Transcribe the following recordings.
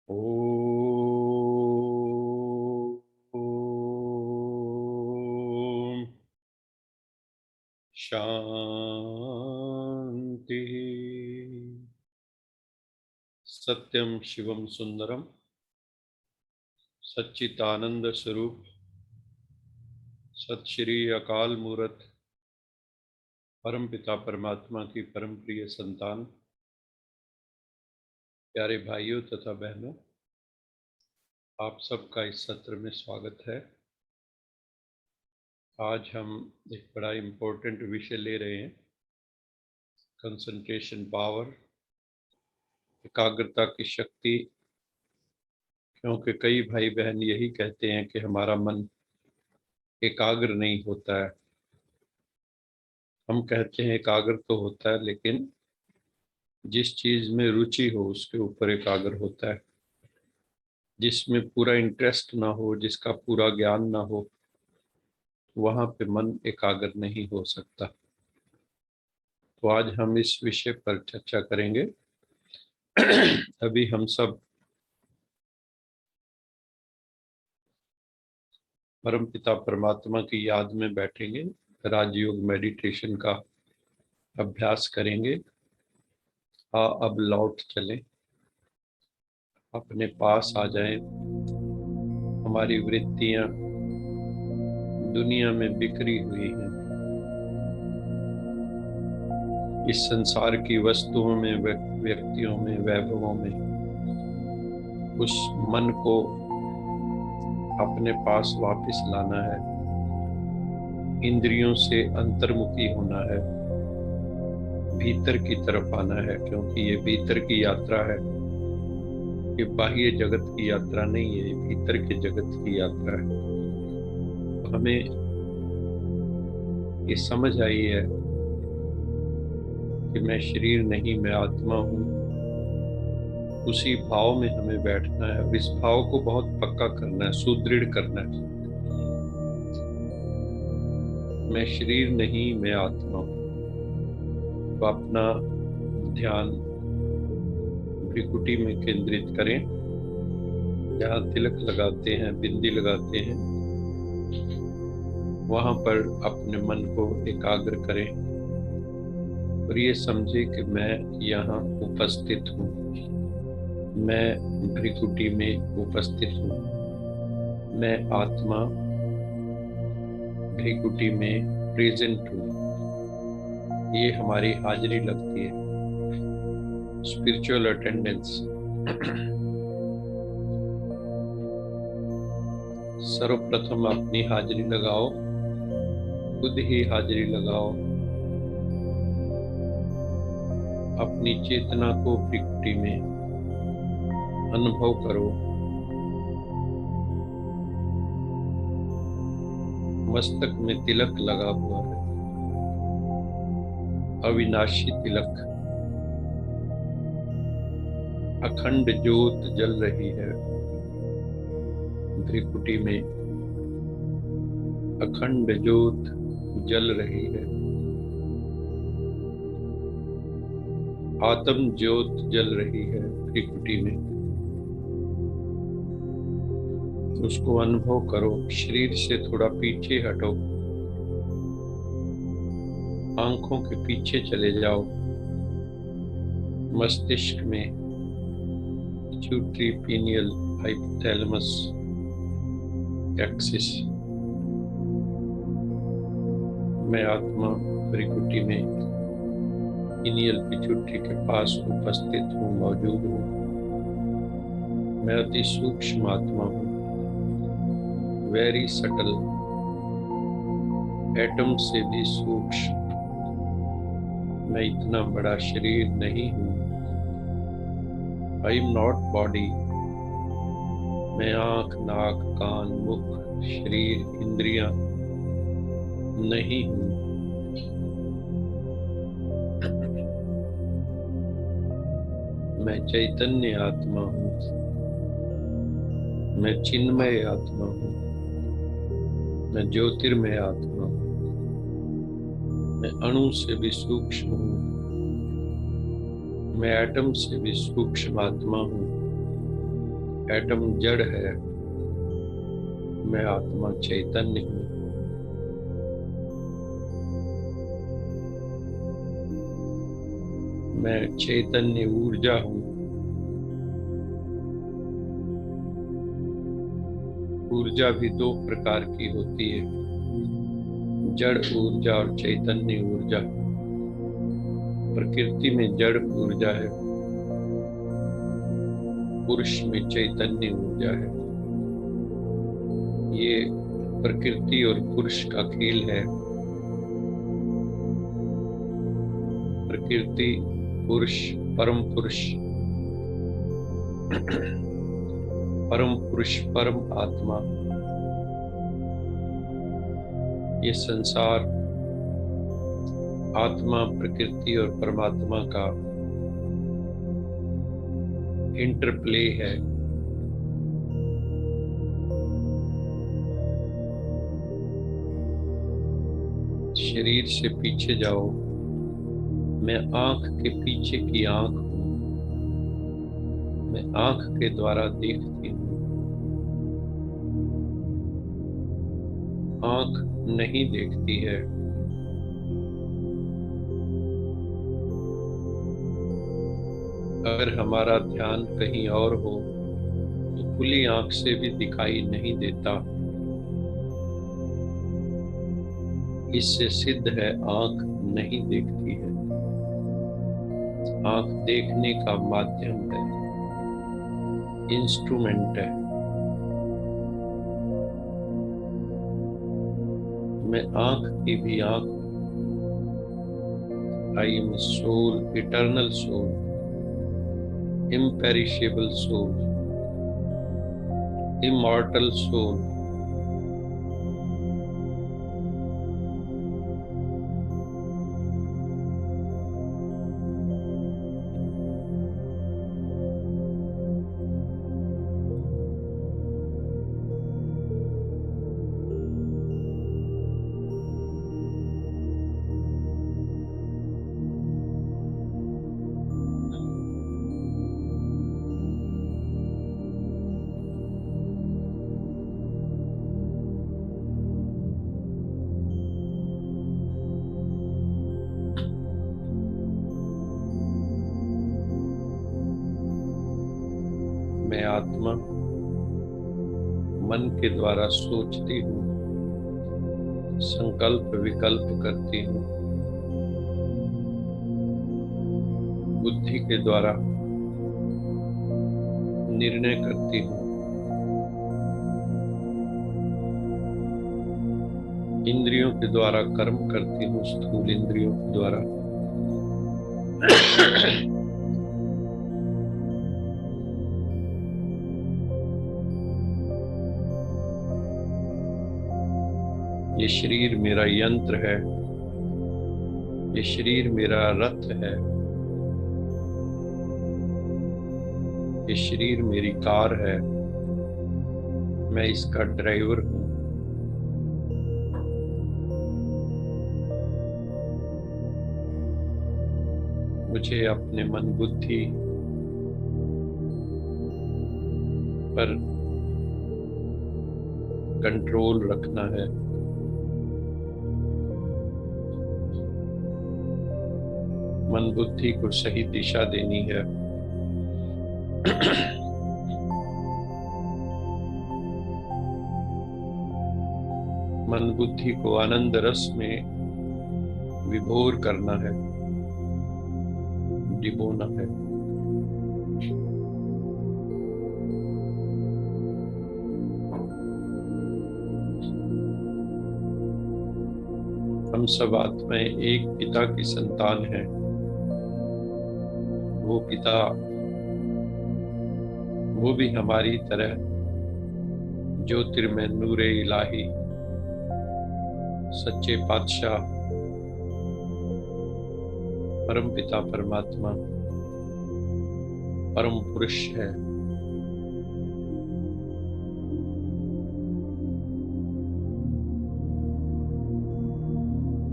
ओम शांति। सत्यम शिवम सुंदरम सच्चिदानंद स्वरूप सत श्री अकाल मूरत परम पिता परमात्मा की परम प्रिय संतान, प्यारे भाइयों तथा बहनों, आप सबका इस सत्र में स्वागत है। आज हम एक बड़ा इम्पोर्टेंट विषय ले रहे हैं, कंसंट्रेशन पावर, एकाग्रता की शक्ति। क्योंकि कई भाई बहन यही कहते हैं कि हमारा मन एकाग्र नहीं होता है। हम कहते हैं एकाग्र तो होता है, लेकिन जिस चीज में रुचि हो उसके ऊपर एकाग्र होता है। जिसमें पूरा इंटरेस्ट ना हो, जिसका पूरा ज्ञान ना हो, वहां पे मन एकाग्र नहीं हो सकता। तो आज हम इस विषय पर चर्चा करेंगे। अभी हम सब परमपिता परमात्मा की याद में बैठेंगे, राजयोग मेडिटेशन का अभ्यास करेंगे। अब लौट चलें, अपने पास आ जाएं। हमारी वृत्तियां दुनिया में बिखरी हुई हैं, इस संसार की वस्तुओं में, व्यक्तियों में, वैभवों में। उस मन को अपने पास वापस लाना है, इंद्रियों से अंतर्मुखी होना है, भीतर की तरफ आना है। क्योंकि ये भीतर की यात्रा है, ये बाह्य जगत की यात्रा नहीं है, ये भीतर के जगत की यात्रा है। हमें ये समझ आई है कि मैं शरीर नहीं, मैं आत्मा हूँ। उसी भाव में हमें बैठना है, इस भाव को बहुत पक्का करना है, सुदृढ़ करना है। मैं शरीर नहीं, मैं आत्मा हूँ। तो अपना ध्यान भ्रिकुटी में केंद्रित करें, जहाँ तिलक लगाते हैं, बिंदी लगाते हैं, वहां पर अपने मन को एकाग्र करें और ये समझे कि मैं यहाँ उपस्थित हूँ, मैं भ्रिकुटी में उपस्थित हूँ, मैं आत्मा भ्रिकुटी में प्रेजेंट हूँ। ये हमारी हाजिरी लगती है, स्पिरिचुअल अटेंडेंस। सर्वप्रथम अपनी हाजिरी लगाओ, खुद ही हाजिरी लगाओ। अपनी चेतना को भ्रिकुटी में अनुभव करो। मस्तक में तिलक लगा हुआ है, अविनाशी तिलक। अखंड ज्योत जल रही है भ्रिकुटी में, अखंड ज्योत जल रही है। आत्म ज्योत जल रही है भ्रिकुटी में, उसको अनुभव करो। शरीर से थोड़ा पीछे हटो, आंखों के पीछे चले जाओ। मस्तिष्क में पिट्यूटरी, पीनियल, हाइपोथैलेमस एक्सिस। मैं आत्मा भ्रिकुटी में पीनियल पिट्यूटरी के पास उपस्थित हूँ, मौजूद हूँ। मैं अति सूक्ष्म आत्मा हूँ, वेरी सटल, एटम से भी सूक्ष्म। मैं इतना बड़ा शरीर नहीं हूँ। I am not body. मैं आंख, नाक, कान, मुख, शरीर, इंद्रियां नहीं हूँ। मैं चैतन्य आत्मा हूँ, मैं चिन्मय आत्मा हूँ, मैं ज्योतिर्मय आत्मा हूँ, मैं अणु से भी सूक्ष्म हूँ, मैं एटम से भी सूक्ष्म आत्मा हूँ। एटम जड़ है, मैं आत्मा चैतन्य हूँ। मैं चैतन्य ऊर्जा हूँ। ऊर्जा भी दो प्रकार की होती है, जड़ ऊर्जा और चैतन्य ऊर्जा। प्रकृति में जड़ ऊर्जा है, पुरुष में चैतन्य ऊर्जा है। ये प्रकृति और पुरुष का खेल है। प्रकृति, पुरुष, परम पुरुष, परम पुरुष, परम आत्मा। ये संसार आत्मा, प्रकृति और परमात्मा का इंटरप्ले है। शरीर से पीछे जाओ, मैं आंख के पीछे की आंख हूँ। मैं आंख के द्वारा देखती हूँ। आंख नहीं देखती है। अगर हमारा ध्यान कहीं और हो तो खुली आंख से भी दिखाई नहीं देता। इससे सिद्ध है आंख नहीं देखती है। आंख देखने का माध्यम है, इंस्ट्रूमेंट है। मैं आंख की भी आंख। I am soul, eternal soul, imperishable soul, immortal soul। मैं आत्मा मन के द्वारा सोचती हूँ, संकल्प विकल्प करती हूँ। बुद्धि के द्वारा निर्णय करती हूँ। इंद्रियों के द्वारा कर्म करती हूँ, स्थूल इंद्रियों के द्वारा। ये शरीर मेरा यंत्र है। ये शरीर मेरा रथ है। ये शरीर मेरी कार है। मैं इसका ड्राइवर हूँ। मुझे अपने मन बुद्धि पर कंट्रोल रखना है। मन बुद्धि को सही दिशा देनी है। मन बुद्धि को आनंद रस में विभोर करना है, डिबोना है। हम सब आत्माएं एक पिता की संतान हैं। वो पिता, वो भी हमारी तरह ज्योतिर्मय नूरे इलाही, सच्चे पातशाह, परम पिता परमात्मा, परम पुरुष है।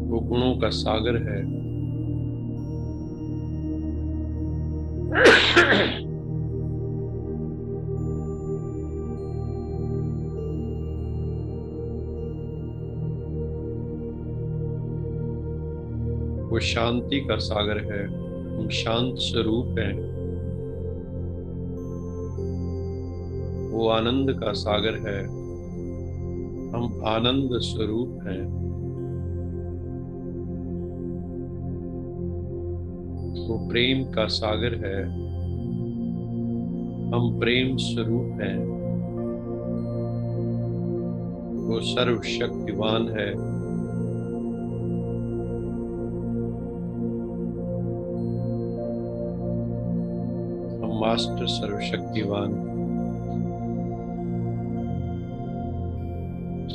वो गुणों का सागर है। वो शांति का सागर है, हम शांत स्वरूप हैं। वो आनंद का सागर है, हम आनंद स्वरूप हैं। वो प्रेम का सागर है, हम प्रेम स्वरूप हैं। वो सर्वशक्तिवान है, हम मास्टर सर्वशक्तिवान,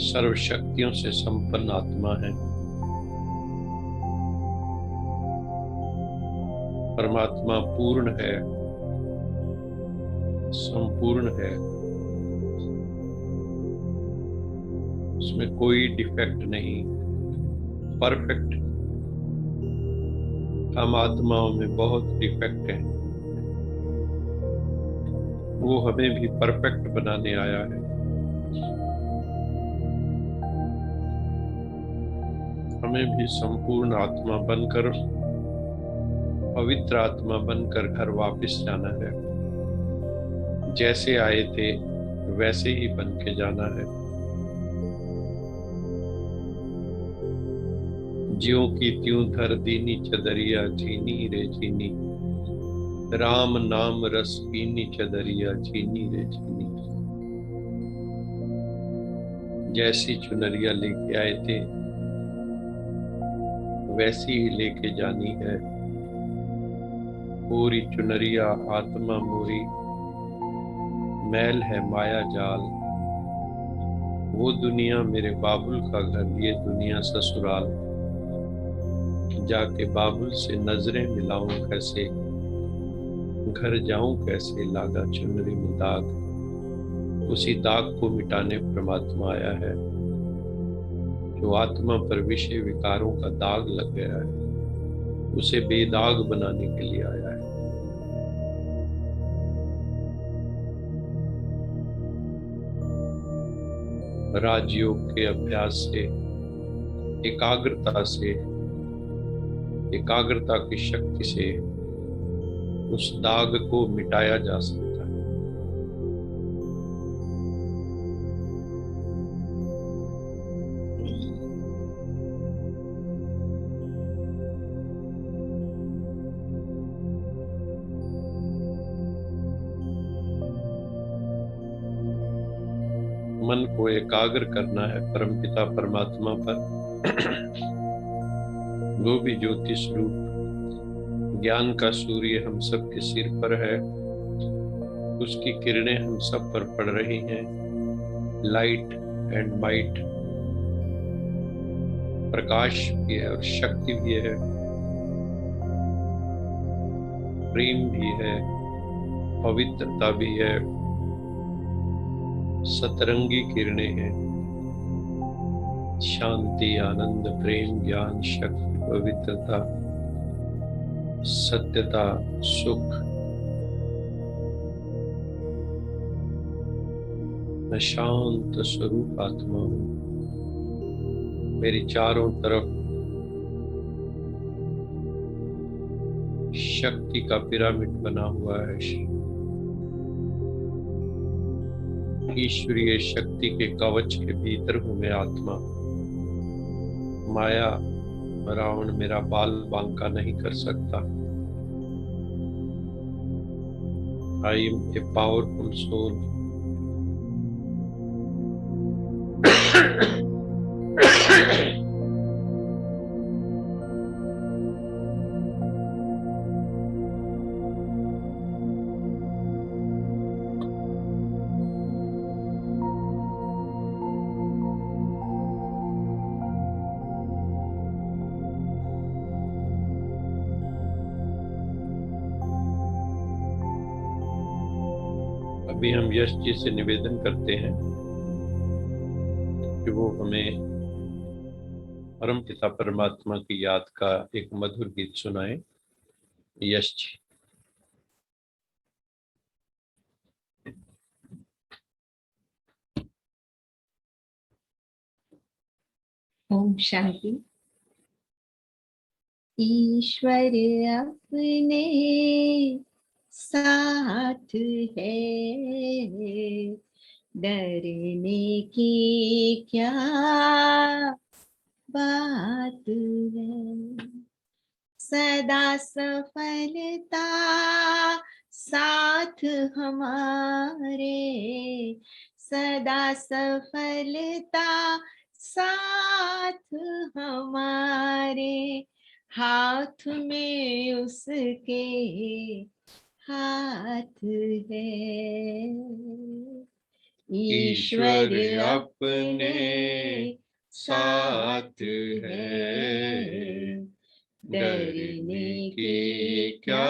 सर्वशक्तियों से संपन्न आत्मा है। परमात्मा पूर्ण है, संपूर्ण है, उसमें कोई डिफेक्ट नहीं, परफेक्ट। हम आत्माओं में बहुत डिफेक्ट हैं, वो हमें भी परफेक्ट बनाने आया है। हमें भी संपूर्ण आत्मा बनकर, पवित्र आत्मा बनकर घर वापस जाना है। जैसे आए थे वैसे ही बन के जाना है। ज्यों की त्यों धर दीनी चदरिया, चीनी रे चीनी, राम नाम रस पीनी चदरिया, चीनी रे चीनी। जैसी चुनरिया लेके आए थे वैसी ही लेके जानी है। पूरी चुनरिया आत्मा मोरी, मैल है माया जाल। वो दुनिया मेरे बाबुल का घर, ये दुनिया ससुराल। जाके बाबुल से नजरें मिलाऊं कैसे, घर जाऊं कैसे, लागा चुनरी में दाग। उसी दाग को मिटाने परमात्मा आया है। जो आत्मा पर विषय विकारों का दाग लग गया है, उसे बेदाग बनाने के लिए आया है। राजयोग के अभ्यास से, एकाग्रता से, एकाग्रता की शक्ति से उस दाग को मिटाया जा सकता है। मन को एकाग्र करना है परमपिता परमात्मा पर। वो भी ज्योति स्वरूप ज्ञान का सूर्य हम सब के सिर पर है। उसकी किरणें हम सब पर पड़ रही हैं। लाइट एंड माइट, प्रकाश भी है और शक्ति भी है, प्रेम भी है, पवित्रता भी है, सतरंगी किरणें हैं। शांति, आनंद, प्रेम, ज्ञान, शक्ति, पवित्रता, सत्यता, सुख। मैं शांत स्वरूप आत्मा हूं। मेरी चारों तरफ शक्ति का पिरामिड बना हुआ है। ईश्वरीय शक्ति के कवच के भीतर हूं मैं आत्मा। माया रावण मेरा बाल बांका नहीं कर सकता। I am a powerful soul. अभी हम यश जी से निवेदन करते हैं कि वो हमें परम पिता परमात्मा की याद का एक मधुर गीत सुनाए। यश जी। ओम शांति। ईश्वर अपने साथ है, डरने की क्या बात है। सदा सफलता साथ हमारे, सदा सफलता साथ हमारे, हाथ में उसके हाथ है। ईश्वर अपने साथ है, डरने की क्या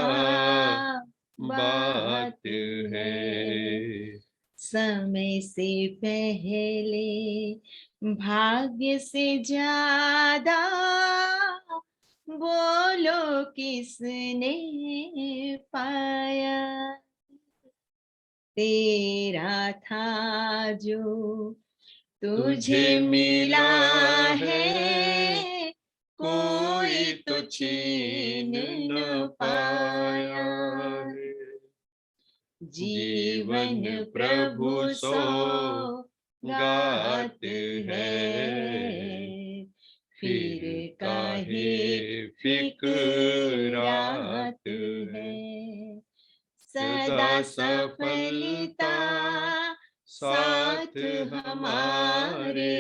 बात है। समय से पहले, भाग्य से ज्यादा, बोलो किसने पाया। तेरा था जो तुझे मिला है, कोई तो छीन न पाया। जीवन प्रभु सौगात है, फिर काहे फिक्रात है। सदा सफलता साथ हमारे,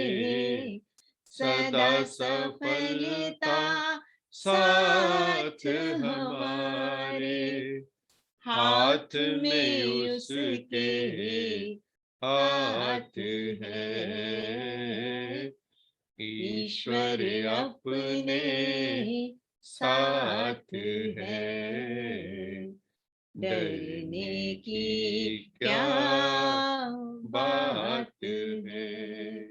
सदा सफलता साथ हमारे, हाथ में उसके हाथ है। ईश्वर अपने साथ है, डरने की क्या बात है।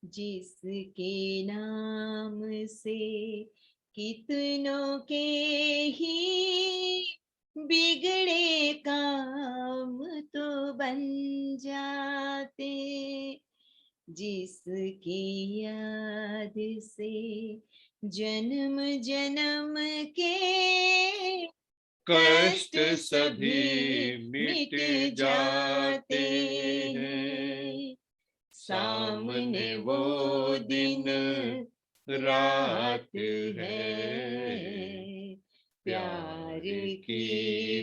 जिसके नाम से कितनों के ही बिगड़े काम तो बन जाते, जिसकी याद से जन्म जन्म के कष्ट सभी मिट जाते हैं। सामने वो दिन रात है, प्यार की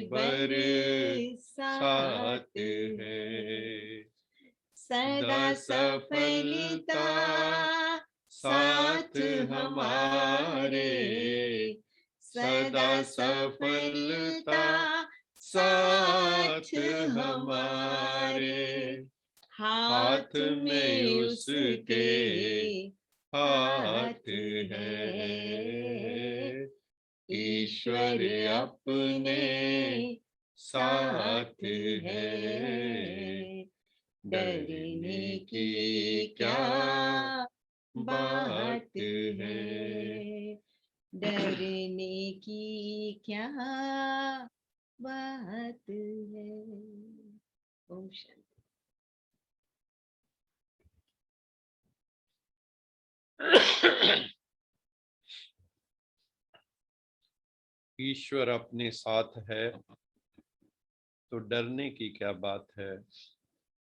बरसात है। सदा सफलता साथ हमारे, सदा सफलता साथ हमारे, हाथ में उसके हाथ है। ईश्वर अपने साथ है, डरने की क्या बात है। डरने की क्या बात है। ओम शांति। ईश्वर अपने साथ है तो डरने की क्या बात है।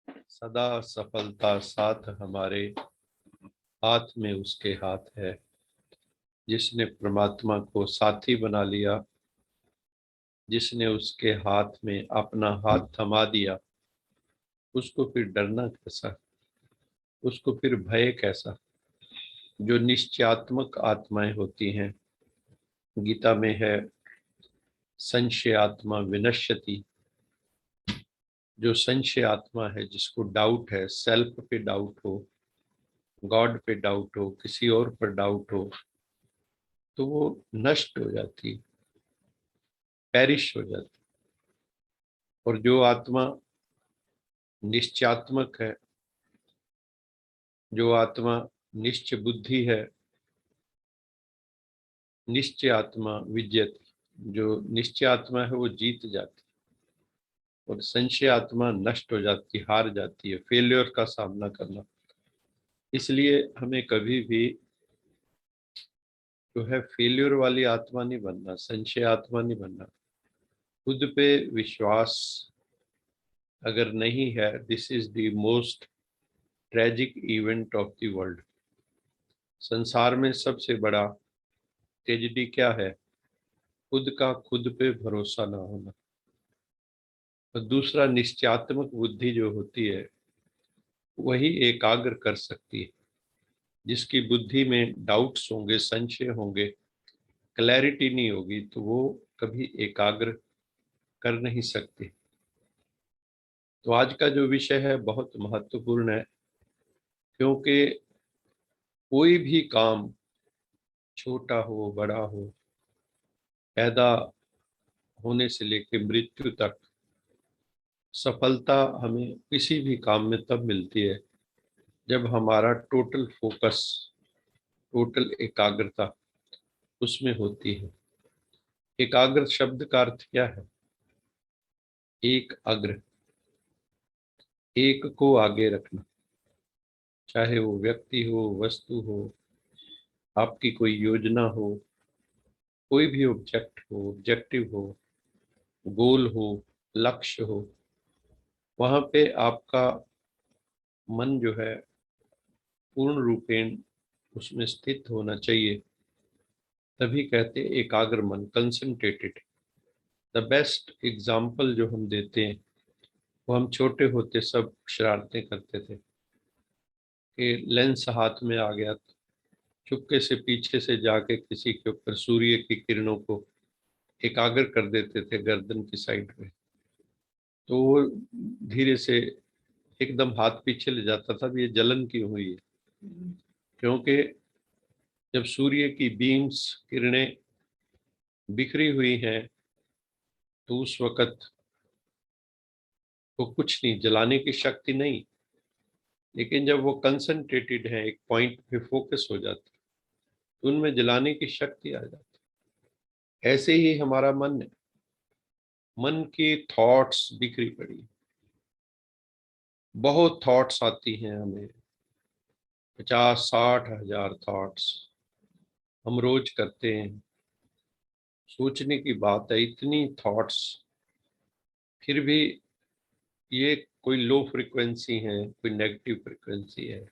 सदा सफलता साथ हमारे, हाथ में उसके हाथ है। जिसने परमात्मा को साथी बना लिया, जिसने उसके हाथ में अपना हाथ थमा दिया, उसको फिर डरना कैसा, उसको फिर भय कैसा। जो निश्चयात्मक आत्माएं होती हैं, गीता में है संशय आत्मा विनश्यति। जो संशय आत्मा है, जिसको डाउट है, सेल्फ पे डाउट हो, गॉड पे डाउट हो, किसी और पर डाउट हो, तो वो नष्ट हो जाती, पैरिश हो जाती। और जो आत्मा निश्चयात्मक है, जो आत्मा निश्चय बुद्धि है, निश्चय आत्मा विजयती, जो निश्चय आत्मा है वो जीत जाती, और संशय आत्मा नष्ट हो जाती, हार जाती है, फेल्योर का सामना करना। इसलिए हमें कभी भी जो है फेल्योर वाली आत्मा नहीं बनना, संशय आत्मा नहीं बनना। खुद पे विश्वास अगर नहीं है, this is the most tragic event of the world. संसार में सबसे बड़ा ट्रेजेडी क्या है? खुद का खुद पे भरोसा ना होना। और दूसरा, निश्चयात्मक बुद्धि जो होती है वही एकाग्र कर सकती है। जिसकी बुद्धि में डाउट्स होंगे, संशय होंगे, क्लैरिटी नहीं होगी, तो वो कभी एकाग्र कर नहीं सकती। तो आज का जो विषय है बहुत महत्वपूर्ण है, क्योंकि कोई भी काम छोटा हो बड़ा हो, पैदा होने से लेकर मृत्यु तक, सफलता हमें किसी भी काम में तब मिलती है जब हमारा टोटल फोकस, टोटल एकाग्रता उसमें होती है। एकाग्र शब्द का अर्थ क्या है? एक अग्र, एक को आगे रखना, चाहे वो व्यक्ति हो, वस्तु हो, आपकी कोई योजना हो, कोई भी ऑब्जेक्ट हो, ऑब्जेक्टिव हो, गोल हो, लक्ष्य हो, वहां पे आपका मन जो है पूर्ण रूपेण उसमें स्थित होना चाहिए। तभी कहते हैं एकाग्र मन, कंसंट्रेटेड। द बेस्ट एग्जाम्पल जो हम देते हैं, वो हम छोटे होते सब शरारतें करते थे कि लेंस हाथ में आ गया तो चुपके से पीछे से जाके किसी के ऊपर सूर्य की किरणों को एकाग्र कर देते थे गर्दन की साइड में। तो वो धीरे से एकदम हाथ पीछे ले जाता था। भी ये जलन क्यों हुई है? क्योंकि जब सूर्य की बीम्स, किरणें बिखरी हुई हैं, तो उस वक्त वो कुछ नहीं, जलाने की शक्ति नहीं। लेकिन जब वो कंसंट्रेटेड है, एक पॉइंट पे फोकस हो जाती, तो उनमें जलाने की शक्ति आ जाती। ऐसे ही हमारा मन है, मन की थॉट्स बिखरी पड़ी, बहुत थॉट्स आती हैं हमें, 50-60 हजार थॉट्स हम रोज करते हैं। सोचने की बात है, इतनी थॉट्स, फिर भी ये कोई लो फ्रिक्वेंसी है, कोई नेगेटिव फ्रिक्वेंसी है,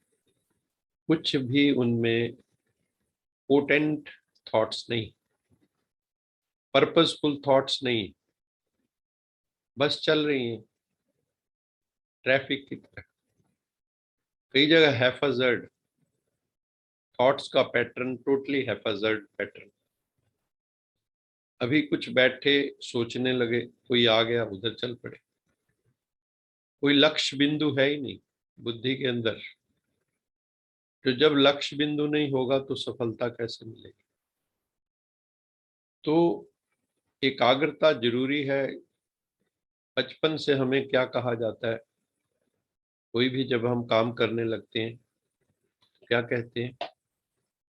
कुछ भी उनमें पोटेंट थॉट्स नहीं, पर्पसफुल थॉट्स नहीं, बस चल रही हैं ट्रैफिक की तरह। कई जगह हैफाजर्ड थॉट्स का पैटर्न, टोटली हैफाजर्ड पैटर्न। अभी कुछ बैठे सोचने लगे, कोई आ गया उधर चल पड़े, कोई लक्ष्य बिंदु है ही नहीं बुद्धि के अंदर। तो जब लक्ष्य बिंदु नहीं होगा तो सफलता कैसे मिलेगी? तो एकाग्रता जरूरी है। बचपन से हमें क्या कहा जाता है? कोई भी जब हम काम करने लगते हैं तो क्या कहते हैं?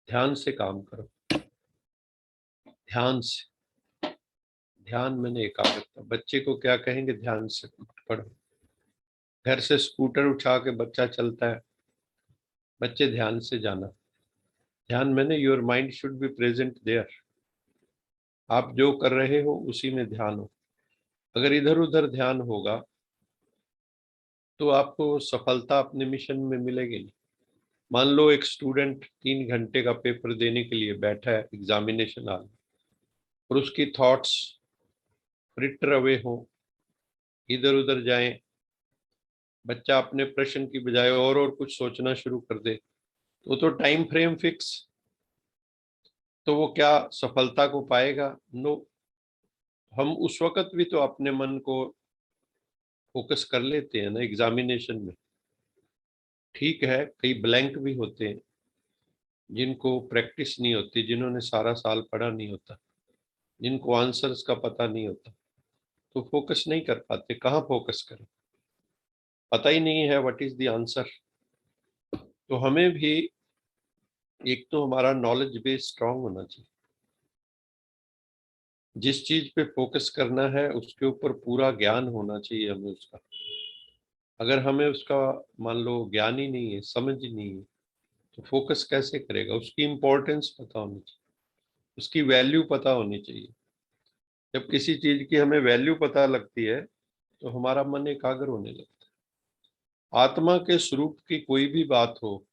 ध्यान से काम करो, ध्यान से। ध्यान मैंने एकाग्रता। बच्चे को क्या कहेंगे? ध्यान से पढ़ो। घर से स्कूटर उठा के बच्चा चलता है, बच्चे ध्यान से जाना। ध्यान मैंने your mind should be present there. आप जो कर रहे हो उसी में ध्यान हो। अगर इधर उधर ध्यान होगा तो आपको सफलता अपने मिशन में मिलेगी नहीं। मान लो एक स्टूडेंट 3 घंटे का पेपर देने के लिए बैठा है एग्जामिनेशन हॉल, और उसकी थॉट्स फ्रिटर अवे हो, इधर उधर जाएं, बच्चा अपने प्रश्न की बजाय और कुछ सोचना शुरू कर दे, तो टाइम फ्रेम फिक्स, तो वो क्या सफलता को पाएगा? नो। हम उस वक्त भी तो अपने मन को फोकस कर लेते हैं ना एग्जामिनेशन में। ठीक है, कई ब्लैंक भी होते हैं जिनको प्रैक्टिस नहीं होती, जिन्होंने सारा साल पढ़ा नहीं होता, जिनको आंसर्स का पता नहीं होता, तो फोकस नहीं कर पाते। कहाँ फोकस करें? पता ही नहीं है व्हाट इज द आंसर। तो हमें भी एक तो हमारा नॉलेज बेस स्ट्रांग होना चाहिए। जिस चीज पे फोकस करना है उसके ऊपर पूरा ज्ञान होना चाहिए हमें उसका। अगर हमें उसका मान लो ज्ञान ही नहीं है, समझ ही नहीं है, तो फोकस कैसे करेगा? उसकी इम्पोर्टेंस पता होनी चाहिए। उसकी वैल्यू पता होनी चाहिए। जब किसी चीज की हमें वैल्यू पता लगती है तो हमारा मन एकाग्र होने लगता है। आत्मा के स्वरूप की कोई भी बात हो,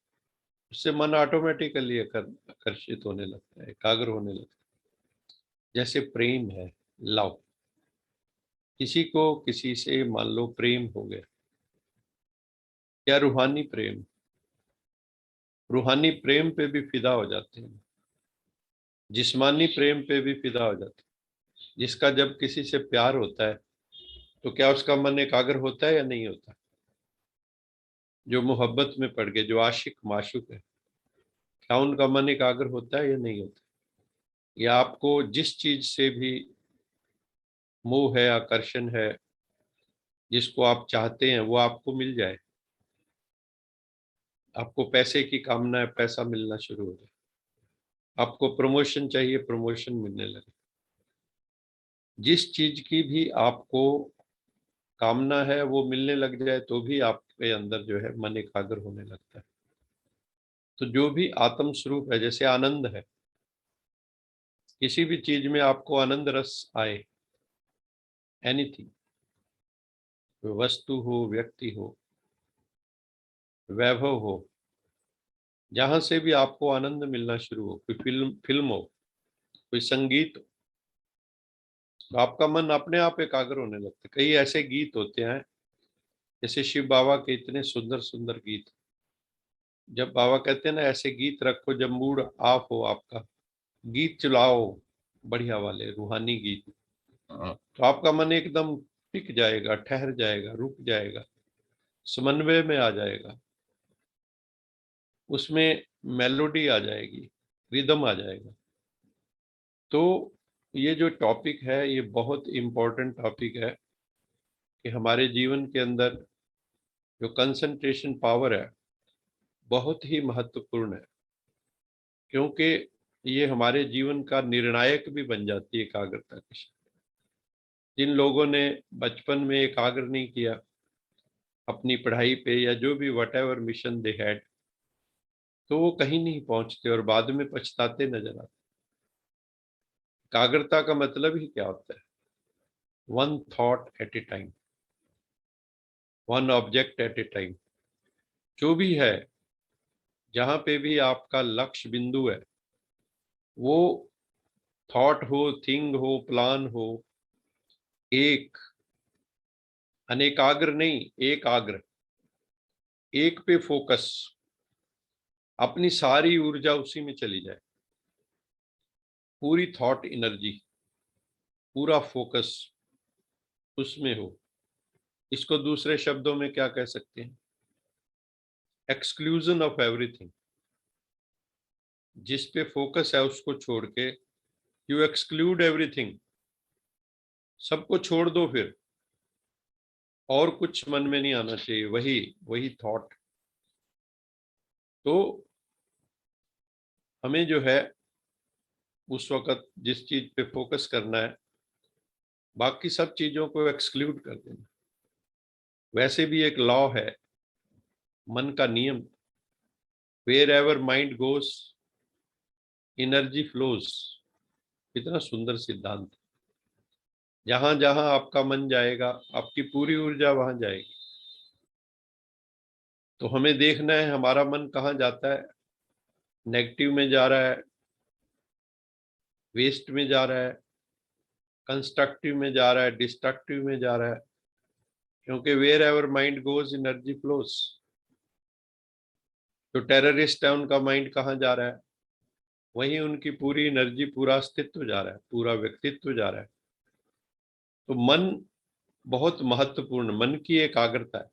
उससे मन ऑटोमेटिकली आकर्षित होने लगता है, एकाग्र होने लगता है। जैसे प्रेम है, लव, किसी को किसी से मान लो प्रेम हो गया, या रूहानी प्रेम, रूहानी प्रेम पे भी फिदा हो जाते हैं, जिस्मानी प्रेम पे भी फिदा हो जाते हैं। जिसका जब किसी से प्यार होता है तो क्या उसका मन एकाग्र होता है या नहीं होता? जो मोहब्बत में पड़ गए, जो आशिक माशूक है, क्या उनका मन एकाग्र होता है या नहीं होता? या आपको जिस चीज से भी मोह है, आकर्षण है, जिसको आप चाहते हैं वो आपको मिल जाए, आपको पैसे की कामना है, पैसा मिलना शुरू हो जाए, आपको प्रमोशन चाहिए, प्रमोशन मिलने लगे, जिस चीज की भी आपको कामना है वो मिलने लग जाए तो भी आपके अंदर जो है मन एकाग्र होने लगता है। तो जो भी आत्म स्वरूप है, जैसे आनंद है, किसी भी चीज में आपको आनंद रस आए, एनीथिंग, वस्तु हो, व्यक्ति हो, वैभव हो, जहां से भी आपको आनंद मिलना शुरू हो, कोई फिल्म हो, कोई संगीत हो, तो आपका मन अपने आप एकाग्र होने लगता है। कई ऐसे गीत होते हैं, जैसे शिव बाबा के इतने सुंदर सुंदर गीत, जब बाबा कहते हैं ना ऐसे गीत रखो जब मूड ऑफ हो आपका, गीत चलाओ बढ़िया वाले रूहानी गीत, तो आपका मन एकदम टिक जाएगा, ठहर जाएगा, रुक जाएगा, समन्वय में आ जाएगा, उसमें मेलोडी आ जाएगी, रिदम आ जाएगा। तो ये जो टॉपिक है ये बहुत इम्पोर्टेंट टॉपिक है कि हमारे जीवन के अंदर जो कंसंट्रेशन पावर है बहुत ही महत्वपूर्ण है, क्योंकि ये हमारे जीवन का निर्णायक भी बन जाती है एकाग्रता की शक्ति। जिन लोगों ने बचपन में एकाग्र नहीं किया अपनी पढ़ाई पे या जो भी what ever mission they had, तो वो कहीं नहीं पहुंचते और बाद में पछताते नजर आते। एकाग्रता का मतलब ही क्या होता है? One thought at A time, one object at A time. जो भी है, जहां पे भी आपका लक्ष्य बिंदु है, वो थॉट हो, थिंग हो, प्लान हो, एक, अनेकाग्र नहीं, एकाग्र, एक पे फोकस, अपनी सारी ऊर्जा उसी में चली जाए, पूरी थॉट एनर्जी, पूरा फोकस उसमें हो। इसको दूसरे शब्दों में क्या कह सकते हैं? Exclusion of everything. जिस पे फोकस है उसको छोड़ के यू एक्सक्लूड एवरीथिंग, सबको छोड़ दो फिर, और कुछ मन में नहीं आना चाहिए, वही वही थॉट। तो हमें जो है उस वक्त जिस चीज पे फोकस करना है, बाकी सब चीजों को एक्सक्लूड कर देना। वैसे भी एक लॉ है, मन का नियम, wherever mind goes energy flows. कितना सुंदर सिद्धांत। जहां जहां आपका मन जाएगा आपकी पूरी ऊर्जा वहां जाएगी। तो हमें देखना है हमारा मन कहाँ जाता है। नेगेटिव में जा रहा है, वेस्ट में जा रहा है, कंस्ट्रक्टिव में जा रहा है, डिस्ट्रक्टिव में जा रहा है, क्योंकि wherever mind goes energy flows. जो टेररिस्ट है उनका माइंड कहाँ जा रहा है? वहीं उनकी पूरी एनर्जी, पूरा अस्तित्व जा रहा है, पूरा व्यक्तित्व जा रहा है। तो मन बहुत महत्वपूर्ण, मन की एकाग्रता है।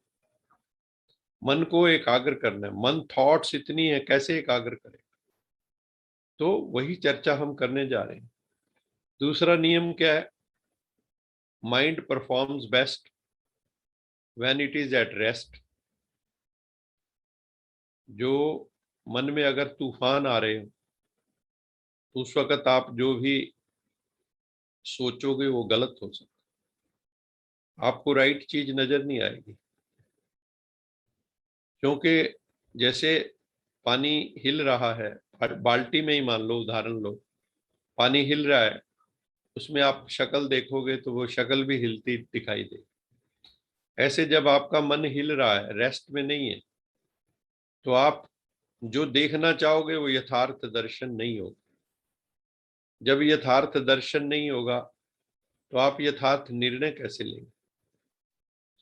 मन को एकाग्र करना है। मन थॉट्स इतनी है, कैसे एकाग्र करें? तो वही चर्चा हम करने जा रहे हैं। दूसरा नियम क्या है? Mind performs best when it is at rest. जो मन में अगर तूफान आ रहे हो तो उस वक्त आप जो भी सोचोगे वो गलत हो सकता है, आपको राइट चीज नजर नहीं आएगी। क्योंकि जैसे पानी हिल रहा है, बाल्टी में ही मान लो, उदाहरण लो, पानी हिल रहा है, उसमें आप शक्ल देखोगे तो वो शक्ल भी हिलती दिखाई दे। ऐसे जब आपका मन हिल रहा है, रेस्ट में नहीं है, तो आप जो देखना चाहोगे वो यथार्थ दर्शन नहीं होगा। जब यथार्थ दर्शन नहीं होगा तो आप यथार्थ निर्णय कैसे लेंगे?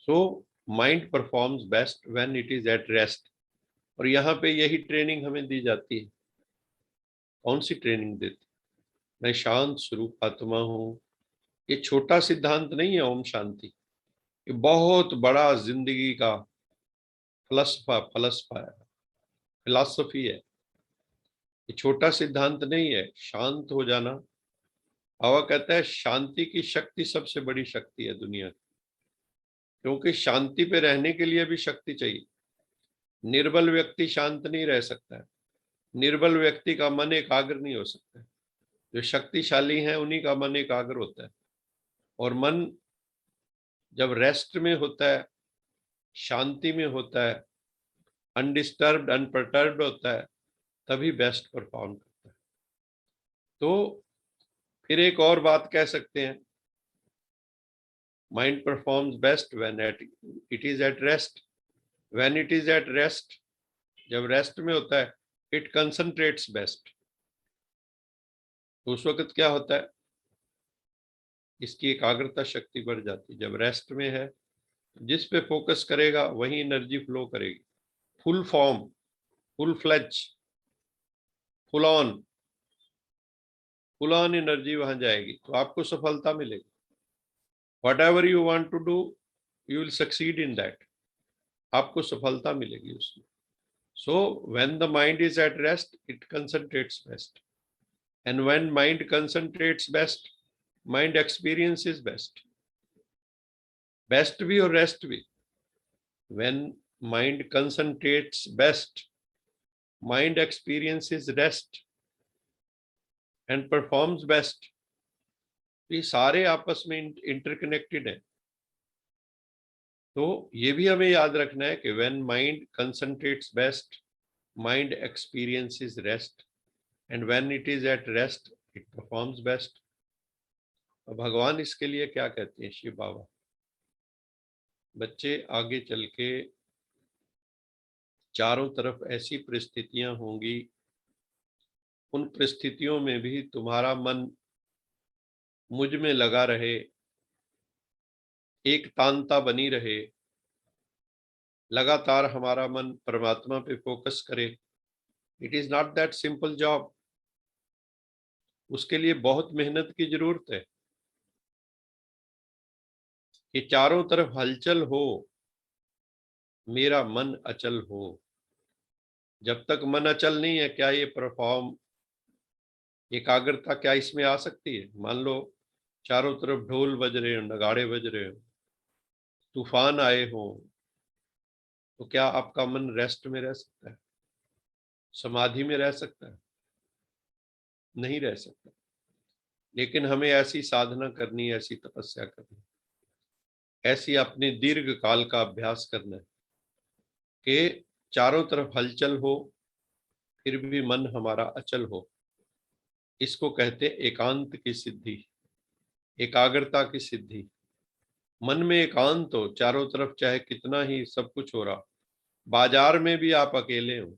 So mind performs best when it is at rest. और यहाँ पे यही ट्रेनिंग हमें दी जाती है। कौन सी ट्रेनिंग देती? मैं शांत स्वरूप आत्मा हूँ। ये छोटा सिद्धांत नहीं है ओम शांति, ये बहुत बड़ा जिंदगी का फलसफा है, फिलॉसफी है। ये छोटा सिद्धांत नहीं है। शांत हो जाना, बाबा कहता है शांति की शक्ति सबसे बड़ी शक्ति है दुनिया की, क्योंकि शांति पे रहने के लिए भी शक्ति चाहिए। निर्बल व्यक्ति शांत नहीं रह सकता है। निर्बल व्यक्ति का मन एकाग्र नहीं हो सकता है। जो शक्तिशाली हैं उन्हीं का मन एकाग्र होता है। और मन जब रेस्ट में होता है, शांति में होता है, अनडिस्टर्ब्ड अनपर्टर्ब्ड होता है, तभी बेस्ट परफॉर्म करता है। तो फिर एक और बात कह सकते हैं, mind performs best when it is at rest. When it is at rest, जब रेस्ट में होता है, इट कंसंट्रेट्स बेस्ट। तो उस वक्त क्या होता है, इसकी एकाग्रता शक्ति बढ़ जाती है। जब रेस्ट में है, जिस पे फोकस करेगा वही एनर्जी फ्लो करेगी, full form, full fledge, full on energy वहां जाएगी, तो आपको सफलता मिलेगी। Whatever you want to do, you will succeed in that. आपको सफलता मिलेगी उसमें। So when the mind is at rest, it concentrates best, and when mind concentrates best, mind experience is best. Best भी और rest भी। When mind concentrates best, mind experiences rest and performs best. ये सारे आपस में interconnected है। तो ये भी हमें याद रखना है कि when mind concentrates best, mind experiences rest, and when it is at rest, it performs best. और भगवान इसके लिए क्या कहते हैं शिव बाबा? बच्चे आगे चल के चारों तरफ ऐसी परिस्थितियां होंगी, उन परिस्थितियों में भी तुम्हारा मन मुझ में लगा रहे, एक तांता बनी रहे, लगातार हमारा मन परमात्मा पे फोकस करे। It is not that simple job. उसके लिए बहुत मेहनत की जरूरत है कि चारों तरफ हलचल हो, मेरा मन अचल हो। जब तक मन अचल नहीं है, क्या ये परफॉर्म, एकाग्रता क्या इसमें आ सकती है? मान लो चारों तरफ ढोल बज रहे हो, नगाड़े बज रहे हो, तूफान आए हो, तो क्या आपका मन रेस्ट में रह सकता है? समाधि में रह सकता है? नहीं रह सकता। लेकिन हमें ऐसी साधना करनी है, ऐसी तपस्या करनी है, ऐसी अपने दीर्घ काल का अभ्यास करना है कि चारों तरफ हलचल हो, फिर भी मन हमारा अचल हो। इसको कहते हैं एकांत की सिद्धि, एकाग्रता की सिद्धि। मन में एकांत हो, चारों तरफ चाहे कितना ही सब कुछ हो रहा, बाजार में भी आप अकेले हो,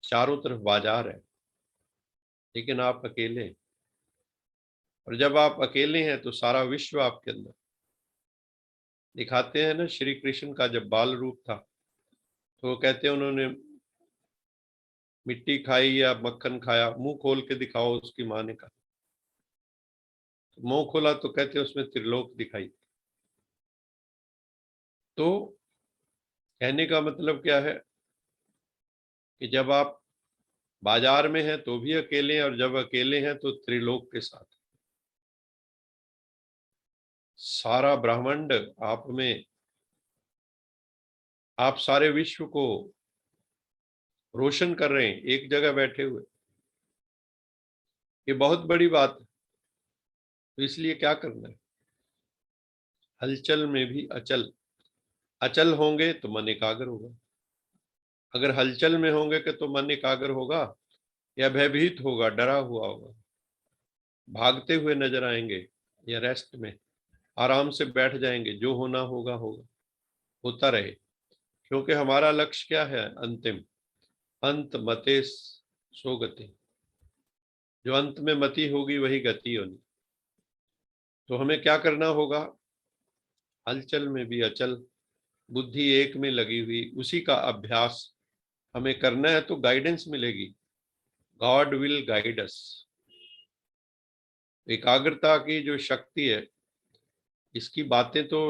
चारों तरफ बाजार है लेकिन आप अकेले हैं। और जब आप अकेले हैं तो सारा विश्व आपके अंदर। दिखाते हैं ना, श्री कृष्ण का जब बाल रूप था तो वो कहते हैं उन्होंने मिट्टी खाई या मक्खन खाया, मुंह खोल के दिखाओ, उसकी माँ ने कहा। तो मुंह खोला तो कहते हैं उसमें त्रिलोक दिखाई। तो कहने का मतलब क्या है कि जब आप बाजार में हैं तो भी अकेले हैं, और जब अकेले हैं तो त्रिलोक के साथ। सारा ब्रह्मांड आप में, आप सारे विश्व को रोशन कर रहे हैं एक जगह बैठे हुए। ये बहुत बड़ी बात है। तो इसलिए क्या करना है, हलचल में भी अचल। अचल होंगे तो मन एकाग्र होगा। अगर हलचल में होंगे कि तो मन एकाग्र होगा, या भयभीत होगा, डरा हुआ होगा, भागते हुए नजर आएंगे या रेस्ट में आराम से बैठ जाएंगे, जो होना होगा होगा, होता रहे। क्योंकि हमारा लक्ष्य क्या है? अंतिम, अंत मते सो गति। जो अंत में मति होगी वही गति होनी। तो हमें क्या करना होगा? हलचल में भी अचल, बुद्धि एक में लगी हुई, उसी का अभ्यास हमें करना है, तो गाइडेंस मिलेगी। God will guide us. एकाग्रता की जो शक्ति है, इसकी बातें तो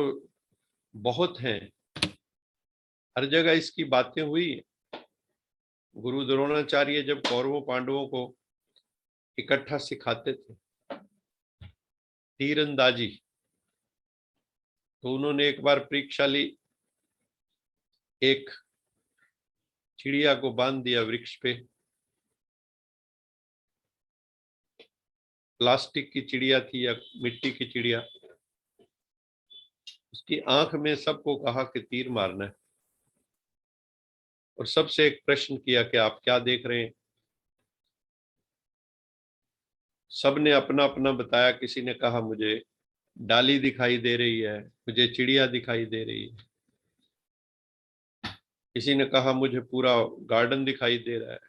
बहुत हैं, हर जगह इसकी बातें हुई। गुरु द्रोणाचार्य जब कौरवों पांडवों को इकट्ठा सिखाते थे तीरंदाजी, तो उन्होंने एक बार परीक्षा ली। एक चिड़िया को बांध दिया वृक्ष पे, प्लास्टिक की चिड़िया थी या मिट्टी की चिड़िया। उसकी आंख में सबको कहा कि तीर मारना है, और सबसे एक प्रश्न किया कि आप क्या देख रहे हैं। सबने अपना अपना बताया। किसी ने कहा मुझे डाली दिखाई दे रही है, मुझे चिड़िया दिखाई दे रही है। किसी ने कहा मुझे पूरा गार्डन दिखाई दे रहा है।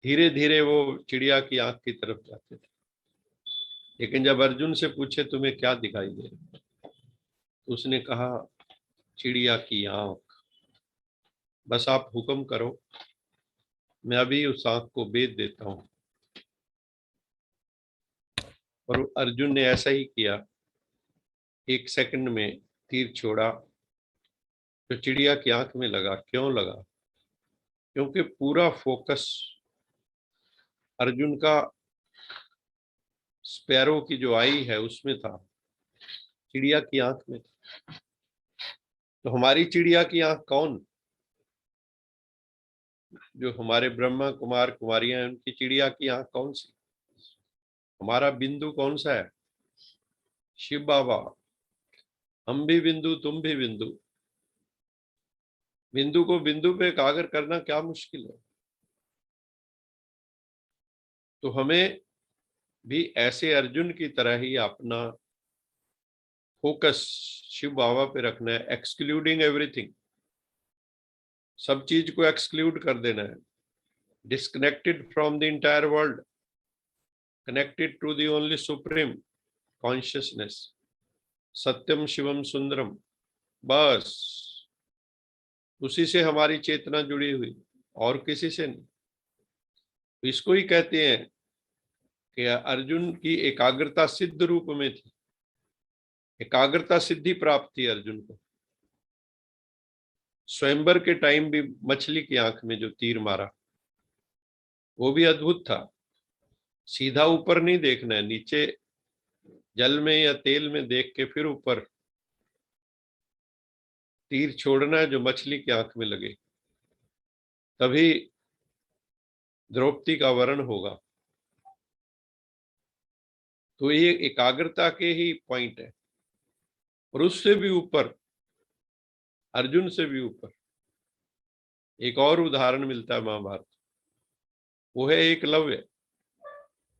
धीरे धीरे वो चिड़िया की आंख की तरफ जाते थे। लेकिन जब अर्जुन से पूछे तुम्हें क्या दिखाई दे रहा है, तो उसने कहा चिड़िया की आंख। बस आप हुक्म करो, मैं अभी उस आंख को बेच देता हूं। और अर्जुन ने ऐसा ही किया। एक सेकंड में तीर छोड़ा, तो चिड़िया की आंख में लगा। क्यों लगा? क्योंकि पूरा फोकस अर्जुन का स्पैरो की जो आई है उसमें था, चिड़िया की आंख में था। तो हमारी चिड़िया की आंख कौन? जो हमारे ब्रह्मा कुमार कुमारियां हैं, उनकी चिड़िया की आंख कौन सी? हमारा बिंदु कौन सा है? शिव बाबा। हम भी बिंदु, तुम भी बिंदु। बिंदु को बिंदु पे एकाग्र करना क्या मुश्किल है? तो हमें भी ऐसे अर्जुन की तरह ही अपना फोकस शिव बाबा पे रखना है, एक्सक्लूडिंग एवरीथिंग। सब चीज को एक्सक्लूड कर देना है। Disconnected from the entire world, connected to the only supreme consciousness, सत्यम शिवम सुंदरम। बस उसी से हमारी चेतना जुड़ी हुई, और किसी से नहीं। इसको ही कहते हैं कि अर्जुन की एकाग्रता सिद्ध रूप में थी। एकाग्रता सिद्धि प्राप्त थी अर्जुन को। स्वयंवर के टाइम भी मछली की आंख में जो तीर मारा, वो भी अद्भुत था। सीधा ऊपर नहीं देखना है, नीचे जल में या तेल में देख के फिर ऊपर तीर छोड़ना है, जो मछली की आंख में लगे। तभी द्रौपदी का वरण होगा। तो ये एकाग्रता के ही पॉइंट है। और उससे भी ऊपर, अर्जुन से भी ऊपर एक और उदाहरण मिलता है महाभारत। वो है एकलव्य।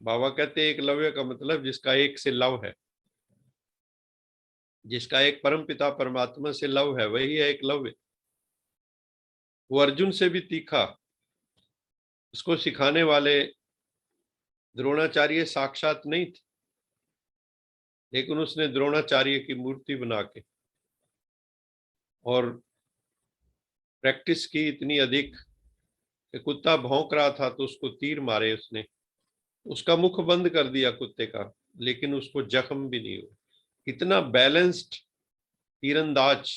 बाबा कहते हैं एकलव्य का मतलब जिसका एक से लव है, जिसका एक परम पिता परमात्मा से लव है, वही है एकलव्य। वो अर्जुन से भी तीखा। उसको सिखाने वाले द्रोणाचार्य साक्षात नहीं थे, लेकिन उसने द्रोणाचार्य की मूर्ति बना के और प्रैक्टिस की इतनी अधिक कि कुत्ता भौंक रहा था तो उसको तीर मारे उसने। उसका मुख बंद कर दिया कुत्ते का, लेकिन उसको जख्म भी नहीं हुआ। इतना बैलेंस्ड तीरंदाज।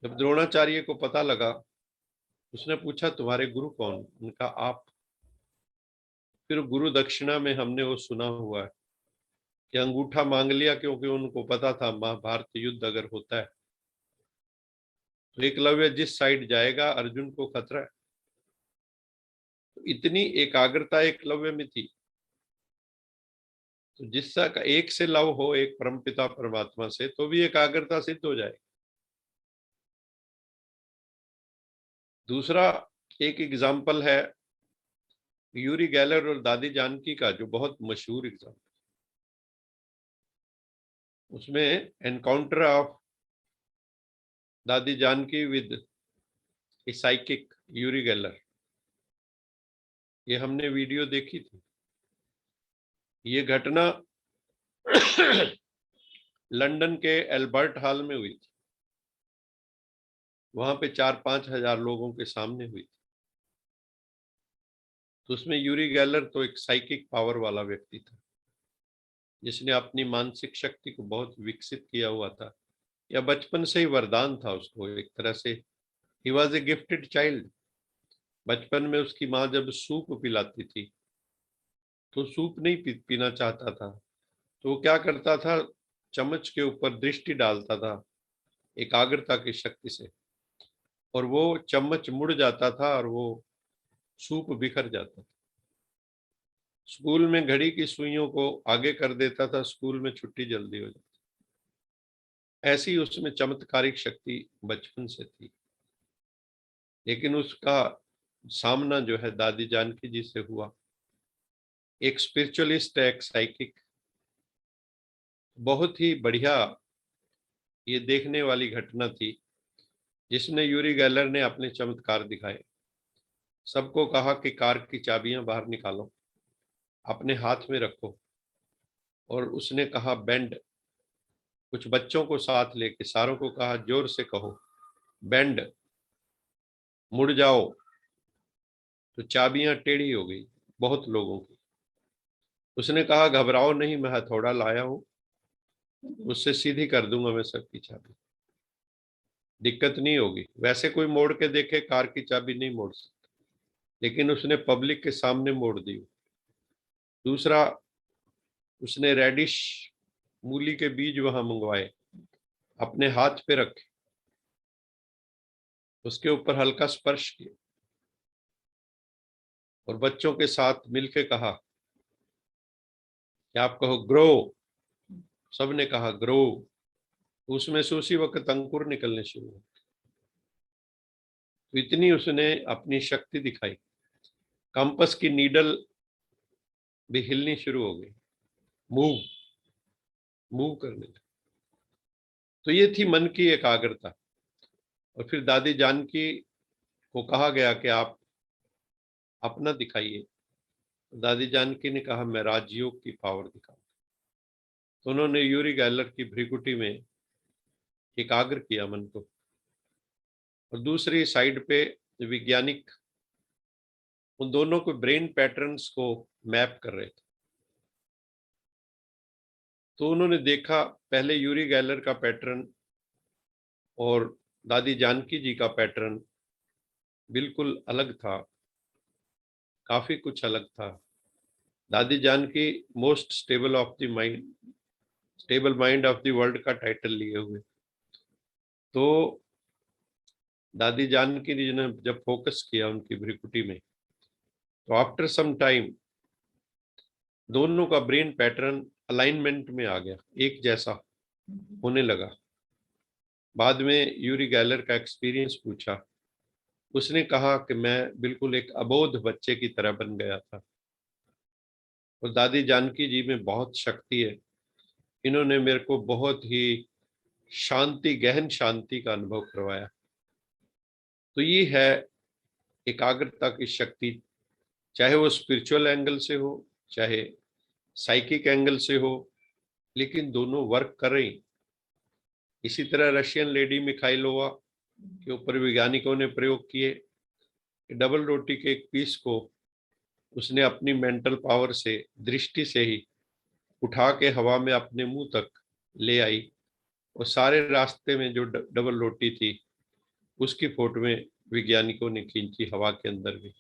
जब द्रोणाचार्य को पता लगा, उसने पूछा तुम्हारे गुरु कौन? उनका आप। फिर गुरु दक्षिणा में हमने वो सुना हुआ है कि अंगूठा मांग लिया, क्योंकि उनको पता था महाभारत युद्ध अगर होता है तो एकलव्य जिस साइड जाएगा अर्जुन को खतरा है। तो इतनी एकाग्रता एकलव्य में थी। तो जिसका एक से लव हो, एक परमपिता परमात्मा से, तो भी एकाग्रता सिद्ध हो जाए। दूसरा, एक एग्जाम्पल है यूरी गैलर और दादी जानकी का, जो बहुत मशहूर एग्जाम्पल। उसमें encounter of Dadi Janki with a psychic Uri Geller, ये हमने वीडियो देखी थी। ये घटना लंदन के एल्बर्ट हॉल में हुई थी। वहां पे 4-5 हजार लोगों के सामने हुई थी। तो उसमें यूरी गैलर तो एक साइकिक पावर वाला व्यक्ति था, जिसने अपनी मानसिक शक्ति को बहुत विकसित किया हुआ था, या बचपन से ही वरदान था उसको एक तरह से। He was a gifted child. बचपन में उसकी माँ जब सूप पिलाती थी तो सूप नहीं पीना चाहता था, तो वो क्या करता था, चम्मच के ऊपर दृष्टि डालता था एकाग्रता की शक्ति से, और वो चम्मच मुड़ जाता था और वो सूप बिखर जाता था। स्कूल में घड़ी की सुइयों को आगे कर देता था, स्कूल में छुट्टी जल्दी हो जाती। ऐसी उसमें चमत्कारिक शक्ति बचपन से थी। लेकिन उसका सामना जो है दादी जानकी जी से हुआ। एक स्पिरिचुअलिस्ट, एक साइकिक, बहुत ही बढ़िया ये देखने वाली घटना थी, जिसने यूरी गैलर ने अपने चमत्कार दिखाए। सबको कहा कि कार की चाबियां बाहर निकालो, अपने हाथ में रखो, और उसने कहा बेंड। कुछ बच्चों को साथ लेके सारों को कहा जोर से कहो बेंड, मुड़ जाओ। तो चाबियां टेढ़ी हो गई बहुत लोगों की। उसने कहा घबराओ नहीं, मैं हथौड़ा लाया हूं, उससे सीधी कर दूंगा मैं सबकी चाबी, दिक्कत नहीं होगी। वैसे कोई मोड़ के देखे कार की चाबी नहीं मोड़ सकता, लेकिन उसने पब्लिक के सामने मोड़ दी। दूसरा, उसने रेडिश मूली के बीज वहां मंगवाए, अपने हाथ पे रखे, उसके ऊपर हल्का स्पर्श किया, और बच्चों के साथ मिलके कहा कि आप कहो ग्रो। सबने कहा ग्रो। उसमें से उसी वक्त अंकुर निकलने शुरू हुए। तो इतनी उसने अपनी शक्ति दिखाई, कंपस की नीडल भी हिलनी शुरू हो गई, मूव मूव करने लगी। तो ये थी मन की एकाग्रता। और फिर दादी जानकी को कहा गया कि आप अपना दिखाइए। दादी जानकी ने कहा मैं राजयोग की पावर दिखाऊं। तो उन्होंने यूरी गैलर की भ्रिकुटी में एकाग्र किया मन को, और दूसरी साइड पे वैज्ञानिक उन दोनों को ब्रेन पैटर्न्स को मैप कर रहे थे। तो उन्होंने देखा पहले यूरी गैलर का पैटर्न और दादी जानकी जी का पैटर्न बिल्कुल अलग था, काफी कुछ अलग था। Dadi Janki most stable of the mind, stable mind of the world का टाइटल लिए हुए। तो दादी जानकी जी ने जब फोकस किया उनकी भ्रिकुटी में, तो आफ्टर सम टाइम दोनों का ब्रेन पैटर्न अलाइनमेंट में आ गया, एक जैसा होने लगा। बाद में यूरी गैलर का एक्सपीरियंस पूछा, उसने कहा कि मैं बिल्कुल एक अबोध बच्चे की तरह बन गया था। और दादी जानकी जी में बहुत शक्ति है, इन्होंने मेरे को बहुत ही शांति, गहन शांति का अनुभव करवाया। तो ये है एकाग्रता की शक्ति, चाहे वो स्पिरिचुअल एंगल से हो, चाहे साइकिक एंगल से हो, लेकिन दोनों वर्क कर रही। इसी तरह रशियन लेडी मिखाइलोवा के ऊपर वैज्ञानिकों ने प्रयोग किए। डबल रोटी के एक पीस को उसने अपनी मेंटल पावर से, दृष्टि से ही उठा के हवा में अपने मुंह तक ले आई, और सारे रास्ते में जो डबल रोटी थी उसकी फोटोएं वैज्ञानिकों ने खींची हवा के अंदर भी।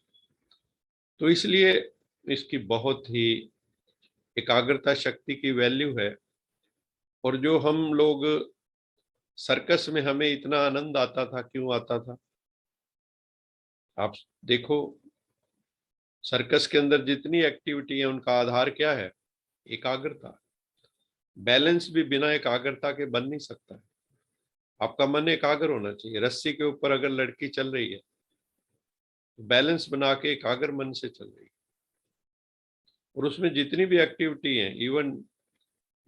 तो इसलिए इसकी बहुत ही एकाग्रता शक्ति की वैल्यू है। और जो हम लोग सर्कस में हमें इतना आनंद आता था, क्यों आता था? आप देखो, सर्कस के अंदर जितनी एक्टिविटी है उनका आधार क्या है? एकाग्रता। बैलेंस भी बिना एकाग्रता के बन नहीं सकता है। आपका मन एकाग्र होना चाहिए। रस्सी के ऊपर अगर लड़की चल रही है बैलेंस बना के एकाग्र मन से चल रही है। और उसमें जितनी भी एक्टिविटी है, इवन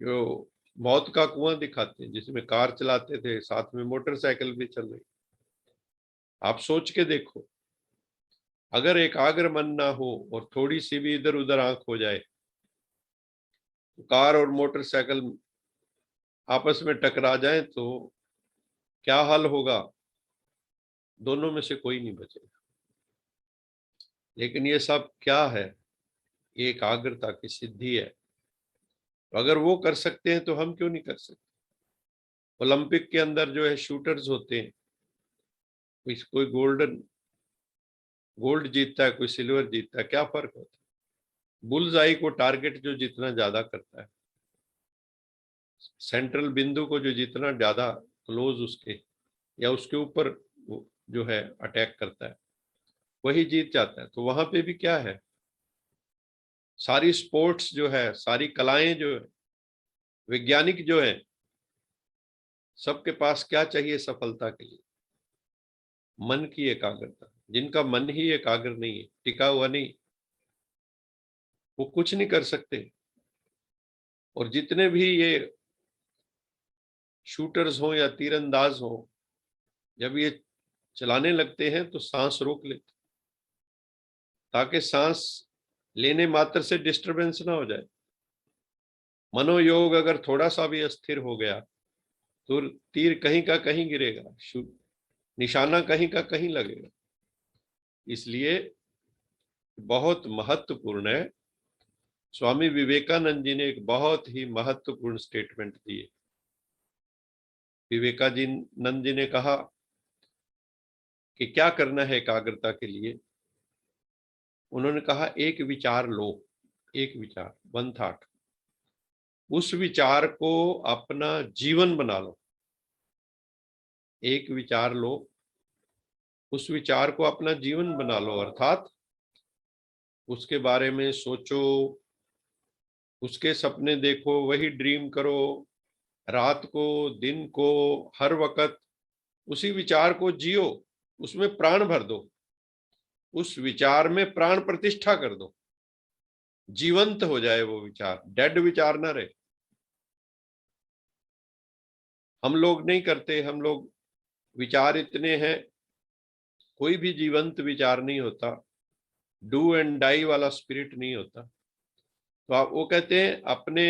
जो मौत का कुआं दिखाते हैं जिसमें कार चलाते थे, साथ में मोटरसाइकिल भी चल रही। आप सोच के देखो, अगर एकाग्र मन ना हो और थोड़ी सी भी इधर उधर आंख हो जाए तो कार और मोटरसाइकिल आपस में टकरा जाए तो क्या हाल होगा? दोनों में से कोई नहीं बचेगा। लेकिन ये सब क्या है? ये एकाग्रता की सिद्धि है। तो अगर वो कर सकते हैं तो हम क्यों नहीं कर सकते? ओलंपिक के अंदर जो है शूटर्स होते हैं, कोई गोल्ड जीतता है, कोई सिल्वर जीतता है, क्या फर्क होता है? बुल्स आई को टारगेट जो जितना ज्यादा करता है, सेंट्रल बिंदु को जो जितना ज्यादा क्लोज उसके या उसके ऊपर जो है अटैक करता है, वही जीत जाता है। तो वहां पे भी क्या है, सारी स्पोर्ट्स जो है, सारी कलाएं जो है, वैज्ञानिक जो है, सबके पास क्या चाहिए सफलता के लिए? मन की एकाग्रता। जिनका मन ही एकाग्र नहीं है, टिका हुआ नहीं, वो कुछ नहीं कर सकते। और जितने भी ये शूटर्स हों या तीरंदाज हों, जब ये चलाने लगते हैं तो सांस रोक लेते, ताकि सांस लेने मात्र से डिस्टरबेंस ना हो जाए। मनोयोग अगर थोड़ा सा भी अस्थिर हो गया तो तीर कहीं का कहीं गिरेगा, निशाना कहीं का कहीं लगेगा। इसलिए बहुत महत्वपूर्ण है। स्वामी विवेकानंद जी ने एक बहुत ही महत्वपूर्ण स्टेटमेंट दिए। विवेकानंद जी ने कहा कि क्या करना है एकाग्रता के लिए। उन्होंने कहा एक विचार लो, एक विचार, वन थॉट, उस विचार को अपना जीवन बना लो। एक विचार लो, उस विचार को अपना जीवन बना लो, अर्थात उसके बारे में सोचो, उसके सपने देखो, वही ड्रीम करो, रात को दिन को हर वक्त उसी विचार को जियो, उसमें प्राण भर दो, उस विचार में प्राण प्रतिष्ठा कर दो, जीवंत हो जाए वो विचार, डेड विचार ना रहे। हम लोग नहीं करते, हम लोग विचार इतने हैं, कोई भी जीवंत विचार नहीं होता, डू एंड डाई वाला स्पिरिट नहीं होता। तो आप वो कहते हैं अपने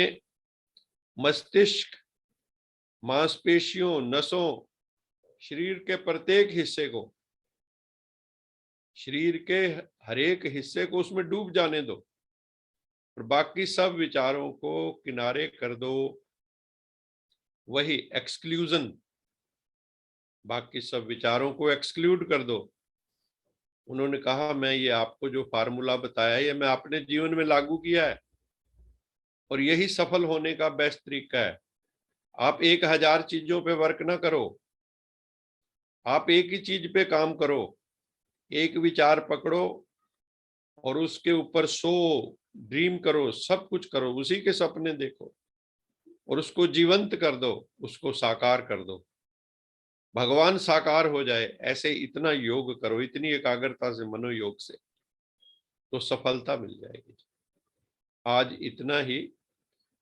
मस्तिष्क, मांसपेशियों, नसों, शरीर के प्रत्येक हिस्से को, शरीर के हर एक हिस्से को उसमें डूब जाने दो और बाकी सब विचारों को किनारे कर दो। वही एक्सक्लूजन, बाकी सब विचारों को एक्सक्लूड कर दो। उन्होंने कहा मैं ये आपको जो फार्मूला बताया है ये मैं अपने जीवन में लागू किया है और यही सफल होने का बेस्ट तरीका है। आप 1000 चीजों पे वर्क ना करो, आप एक ही चीज पे काम करो, एक विचार पकड़ो और उसके ऊपर सो, ड्रीम करो, सब कुछ करो, उसी के सपने देखो और उसको जीवंत कर दो, उसको साकार कर दो, भगवान साकार हो जाए, ऐसे इतना योग करो, इतनी एकाग्रता से, मनोयोग से, तो सफलता मिल जाएगी। आज इतना ही।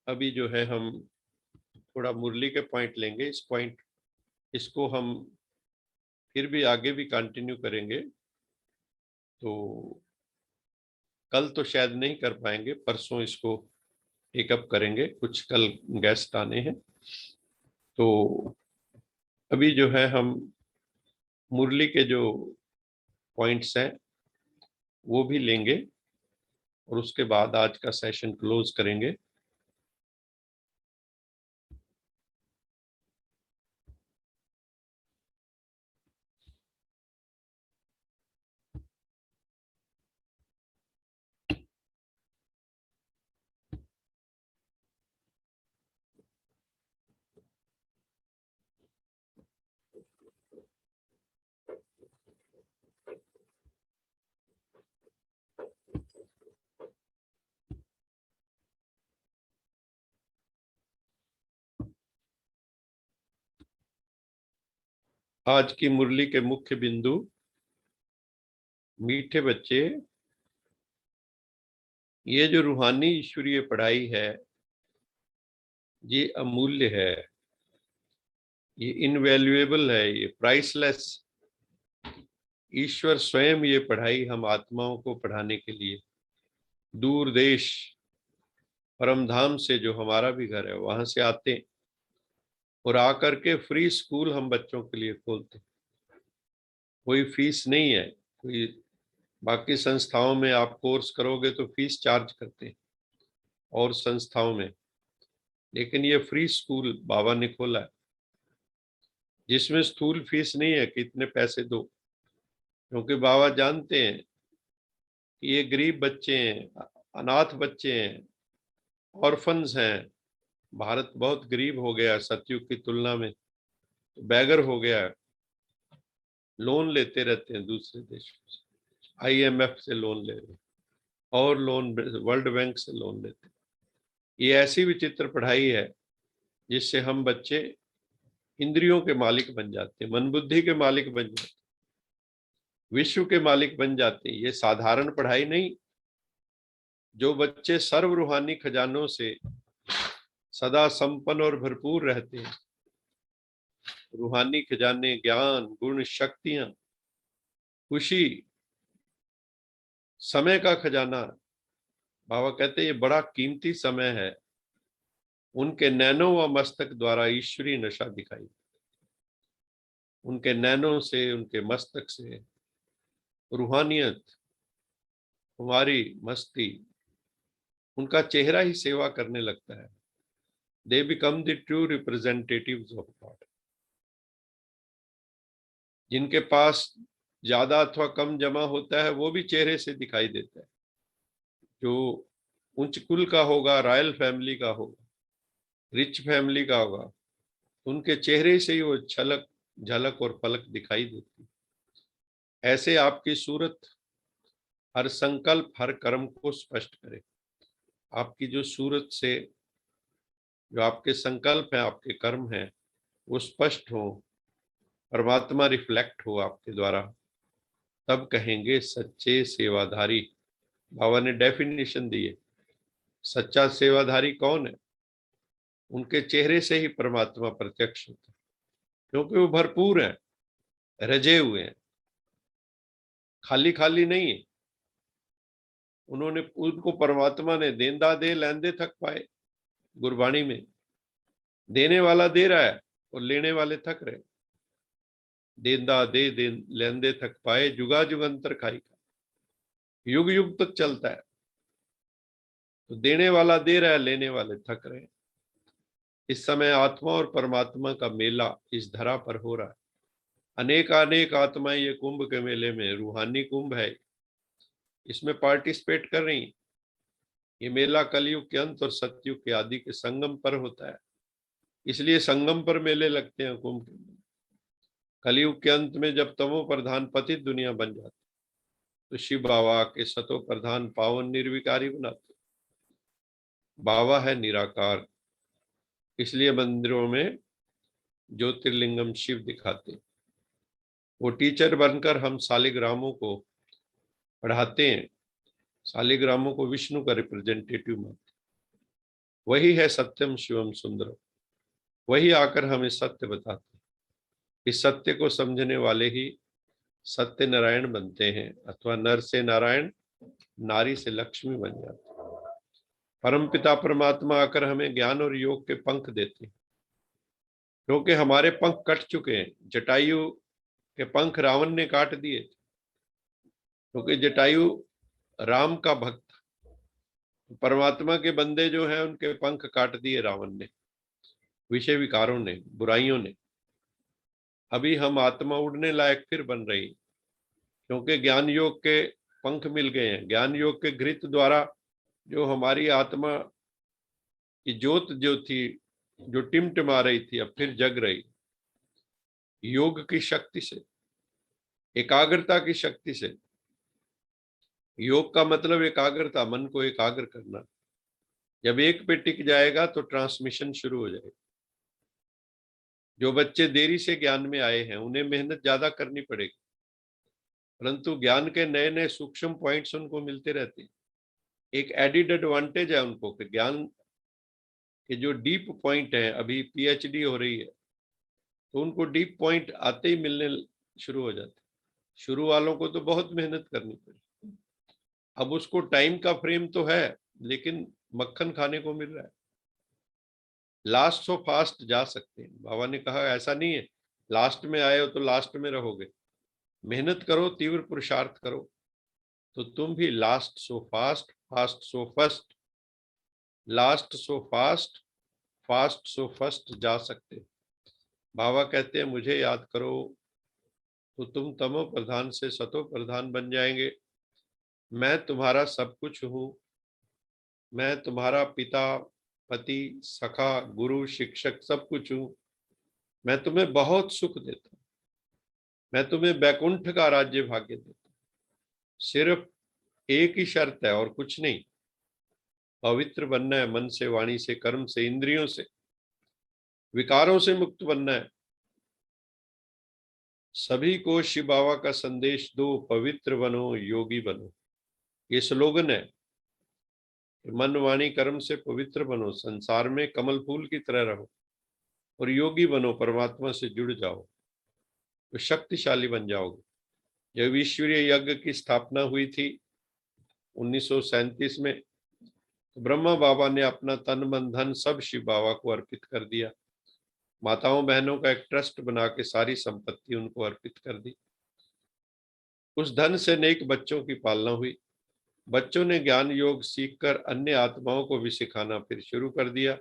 अभी जो है हम थोड़ा मुरली के पॉइंट लेंगे, इस पॉइंट इसको हम फिर भी आगे भी कंटिन्यू करेंगे। तो कल तो शायद नहीं कर पाएंगे, परसों इसको टेकअप करेंगे, कुछ कल गेस्ट आने हैं। तो अभी जो है हम मुरली के जो पॉइंट्स हैं वो भी लेंगे और उसके बाद आज का सेशन क्लोज करेंगे। आज की मुरली के मुख्य बिंदु मीठे बच्चे, ये जो रूहानी ईश्वरीय पढ़ाई है ये अमूल्य है, ये इनवैल्यूएबल है, ये प्राइसलेस। ईश्वर स्वयं ये पढ़ाई हम आत्माओं को पढ़ाने के लिए दूर देश परम धाम से, जो हमारा भी घर है, वहां से आते हैं और आकर के फ्री स्कूल हम बच्चों के लिए खोलते हैं। कोई फीस नहीं है। कोई बाकी संस्थाओं में आप कोर्स करोगे तो फीस चार्ज करते हैं और संस्थाओं में, लेकिन ये फ्री स्कूल बाबा ने खोला है जिसमें स्थूल फीस नहीं है कि इतने पैसे दो, क्योंकि बाबा जानते हैं कि ये गरीब बच्चे हैं, अनाथ बच्चे हैं, ऑर्फन्स हैं। भारत बहुत गरीब हो गया सतयुग की तुलना में, तो बैगर हो गया है। लोन लेते रहते हैं दूसरे देशों से, आईएमएफ से लोन ले रहे हैं और लोन वर्ल्ड बैंक से लोन लेते हैं। ये ऐसी विचित्र पढ़ाई है जिससे हम बच्चे इंद्रियों के मालिक बन जाते हैं, मन बुद्धि के मालिक बन जाते हैं, विश्व के मालिक बन जाते हैं। ये साधारण पढ़ाई नहीं। जो बच्चे सर्व रूहानी खजानों से सदा संपन्न और भरपूर रहते हैं, रूहानी खजाने, ज्ञान, गुण, शक्तियां, खुशी, समय का खजाना, बाबा कहते हैं ये बड़ा कीमती समय है। उनके नैनो व मस्तक द्वारा ईश्वरी नशा दिखाई, उनके नैनो से, उनके मस्तक से रूहानियत, हमारी मस्ती, उनका चेहरा ही सेवा करने लगता है। They become the true representatives of God. जिनके पास ज्यादा अथवा कम जमा होता है वो भी चेहरे से दिखाई देता है। जो उच्च कुल का होगा, रॉयल फैमिली का होगा, रिच फैमिली का होगा, उनके चेहरे से ही वो झलक झलक और पलक दिखाई देती है। ऐसे आपकी सूरत हर संकल्प, हर कर्म को स्पष्ट करे। आपकी जो सूरत से जो आपके संकल्प हैं, आपके कर्म हैं, वो स्पष्ट हो, परमात्मा रिफ्लेक्ट हो आपके द्वारा, तब कहेंगे सच्चे सेवाधारी। बाबा ने डेफिनेशन दी है, सच्चा सेवाधारी कौन है? उनके चेहरे से ही परमात्मा प्रत्यक्ष होता है, क्योंकि वो भरपूर हैं, रजे हुए हैं, खाली खाली नहीं है। उन्होंने, उनको परमात्मा ने देंदा दे लैंदे थक पाए। गुरबाणी में देने वाला दे रहा है और लेने वाले थक रहे। देंदा दे लैंदे थक पाए, जुगा जुगंतर खाई का, युग युग तक चलता है। तो देने वाला दे रहा है, लेने वाले थक रहे हैं। इस समय आत्मा और परमात्मा का मेला इस धरा पर हो रहा है। अनेक अनेक आत्माएं ये कुंभ के मेले में, रूहानी कुंभ है, इसमें पार्टिसिपेट कर रही हैं। ये मेला कलयुग के अंत और सतयुग के आदि के संगम पर होता है, इसलिए संगम पर मेले लगते हैं कुंभ के। कलयुग के अंत में जब तमो प्रधान पतित दुनिया बन जाती तो शिव बाबा के सतो प्रधान पावन निर्विकारी बनाते। बाबा है निराकार, इसलिए मंदिरों में ज्योतिर्लिंगम शिव दिखाते। वो टीचर बनकर हम शालिग्रामों को पढ़ाते हैं, शालिग्रामों को विष्णु का रिप्रेजेंटेटिव मानते। वही है सत्यम शिवम सुंदरम, वही आकर हमें सत्य बताते। इस सत्य को समझने वाले ही सत्य नारायण बनते हैं, अथवा नर से नारायण, नारी से लक्ष्मी बन जाते। परमपिता परमात्मा आकर हमें ज्ञान और योग के पंख देते हैं, क्योंकि हमारे पंख कट चुके हैं। जटायु के पंख रावण ने काट दिए, क्योंकि जटायु राम का भक्त, परमात्मा के बंदे जो हैं उनके पंख काट दिए रावण ने, विषय विकारों ने, बुराइयों ने। अभी हम आत्मा उड़ने लायक फिर बन रही, क्योंकि ज्ञान योग के पंख मिल गए हैं। ज्ञान योग के घृत द्वारा जो हमारी आत्मा की ज्योत जो थी, जो टिमटिमा रही थी, अब फिर जग रही। योग की शक्ति से, एकाग्रता की शक्ति से। योग का मतलब एकाग्रता, मन को एकाग्र करना। जब एक पे टिक जाएगा तो ट्रांसमिशन शुरू हो जाएगा। जो बच्चे देरी से ज्ञान में आए हैं उन्हें मेहनत ज्यादा करनी पड़ेगी, परंतु ज्ञान के नए नए सूक्ष्म पॉइंट्स उनको मिलते रहते हैं। एक एडिड एडवांटेज है उनको कि ज्ञान के जो डीप पॉइंट है, अभी पीएचडी हो रही है तो उनको डीप पॉइंट आते ही मिलने शुरू हो जाते। शुरू वालों को तो बहुत मेहनत करनी पड़ी, अब उसको टाइम का फ्रेम तो है लेकिन मक्खन खाने को मिल रहा है। लास्ट सो फास्ट जा सकते हैं। बाबा ने कहा ऐसा नहीं है लास्ट में आए हो तो लास्ट में रहोगे, मेहनत करो, तीव्र पुरुषार्थ करो तो तुम भी last so fast, fast so first, last so fast, fast so first जा सकते। बाबा कहते हैं मुझे याद करो तो तुम तमो प्रधान से सतो प्रधान बन जाएंगे। मैं तुम्हारा सब कुछ हूं, मैं तुम्हारा पिता, पति, सखा, गुरु, शिक्षक सब कुछ हूं। मैं तुम्हें बहुत सुख देता हूं, मैं तुम्हें वैकुंठ का राज्य भाग्य देता हूं। सिर्फ एक ही शर्त है और कुछ नहीं, पवित्र बनना है, मन से, वाणी से, कर्म से, इंद्रियों से, विकारों से मुक्त बनना है। सभी को शिव बाबा का संदेश दो, पवित्र बनो, योगी बनो। ये स्लोगन है, मन वाणी कर्म से पवित्र बनो, संसार में कमल फूल की तरह रहो और योगी बनो, परमात्मा से जुड़ जाओ तो शक्तिशाली बन जाओगे। जब ईश्वरीय यज्ञ की स्थापना हुई थी 1937 में, तो ब्रह्मा बाबा ने अपना तन मन धन सब शिव बाबा को अर्पित कर दिया। माताओं बहनों का एक ट्रस्ट बना के सारी संपत्ति उनको अर्पित कर दी। उस धन से नेक बच्चों की पालना हुई। बच्चों ने ज्ञान योग सीखकर अन्य आत्माओं को भी सिखाना फिर शुरू कर दिया।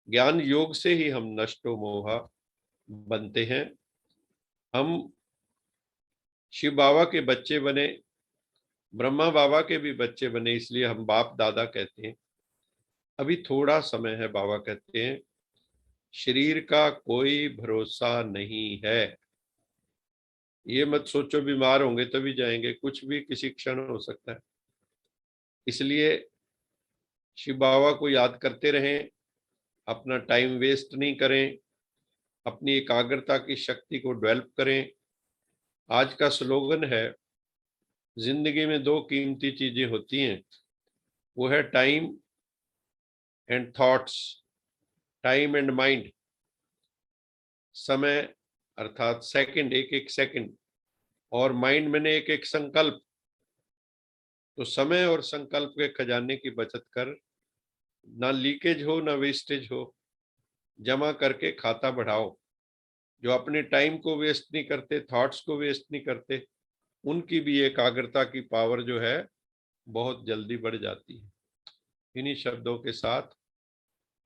ज्ञान योग से ही हम नष्टो मोहा बनते हैं। हम शिव बाबा के बच्चे बने, ब्रह्मा बाबा के भी बच्चे बने, इसलिए हम बाप दादा कहते हैं। अभी थोड़ा समय है, बाबा कहते हैं शरीर का कोई भरोसा नहीं है। ये मत सोचो बीमार होंगे तभी जाएंगे, कुछ भी किसी क्षण हो सकता है। इसलिए शिव बाबा को याद करते रहें, अपना टाइम वेस्ट नहीं करें, अपनी एकाग्रता की शक्ति को डेवलप करें। आज का स्लोगन है, जिंदगी में दो कीमती चीजें होती हैं, वो है time and thoughts, time and mind. समय अर्थात सेकंड, एक एक सेकंड, और माइंड मैंने एक एक संकल्प। तो समय और संकल्प के खजाने की बचत कर, ना लीकेज हो ना वेस्टेज हो, जमा करके खाता बढ़ाओ। जो अपने टाइम को वेस्ट नहीं करते, थॉट्स को वेस्ट नहीं करते, उनकी भी एकाग्रता की पावर जो है बहुत जल्दी बढ़ जाती है। इन्हीं शब्दों के साथ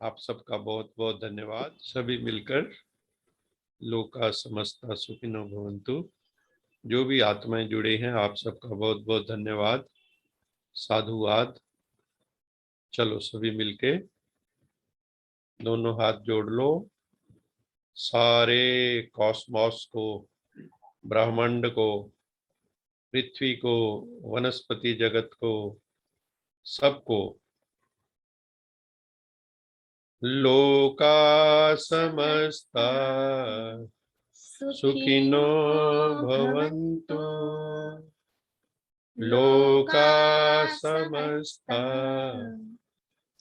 आप सबका बहुत बहुत धन्यवाद। सभी मिलकर लोका समस्ता सुखिनो भवन्तु। जो भी आत्माएं जुड़े हैं आप सबका बहुत बहुत धन्यवाद, साधुवाद। चलो सभी मिलके दोनों हाथ जोड़ लो, सारे कॉस्मॉस को, ब्रह्मांड को, पृथ्वी को, वनस्पति जगत को, सबको, लोका समस्ता सुखिनो भवन्तु, लोका समस्ता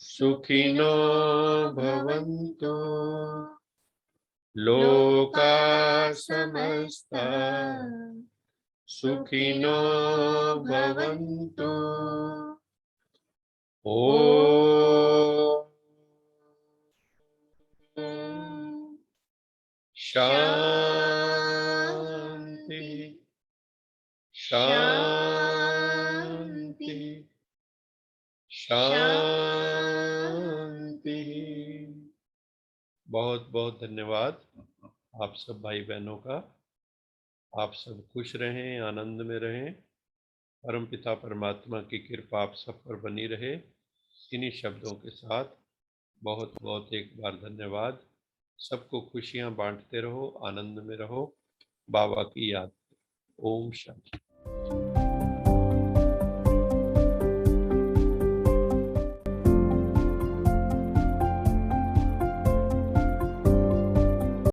सुखिनो भवन्तु, लोका समस्ता सुखिनो भवन्तु। ओम शांति शांति शांति। बहुत बहुत धन्यवाद आप सब भाई बहनों का। आप सब खुश रहें, आनंद में रहें, परमपिता परमात्मा की कृपा आप सब पर बनी रहे। इन्हीं शब्दों के साथ बहुत बहुत एक बार धन्यवाद। सबको खुशियां बांटते रहो, आनंद में रहो, बाबा की याद। ओम शांति।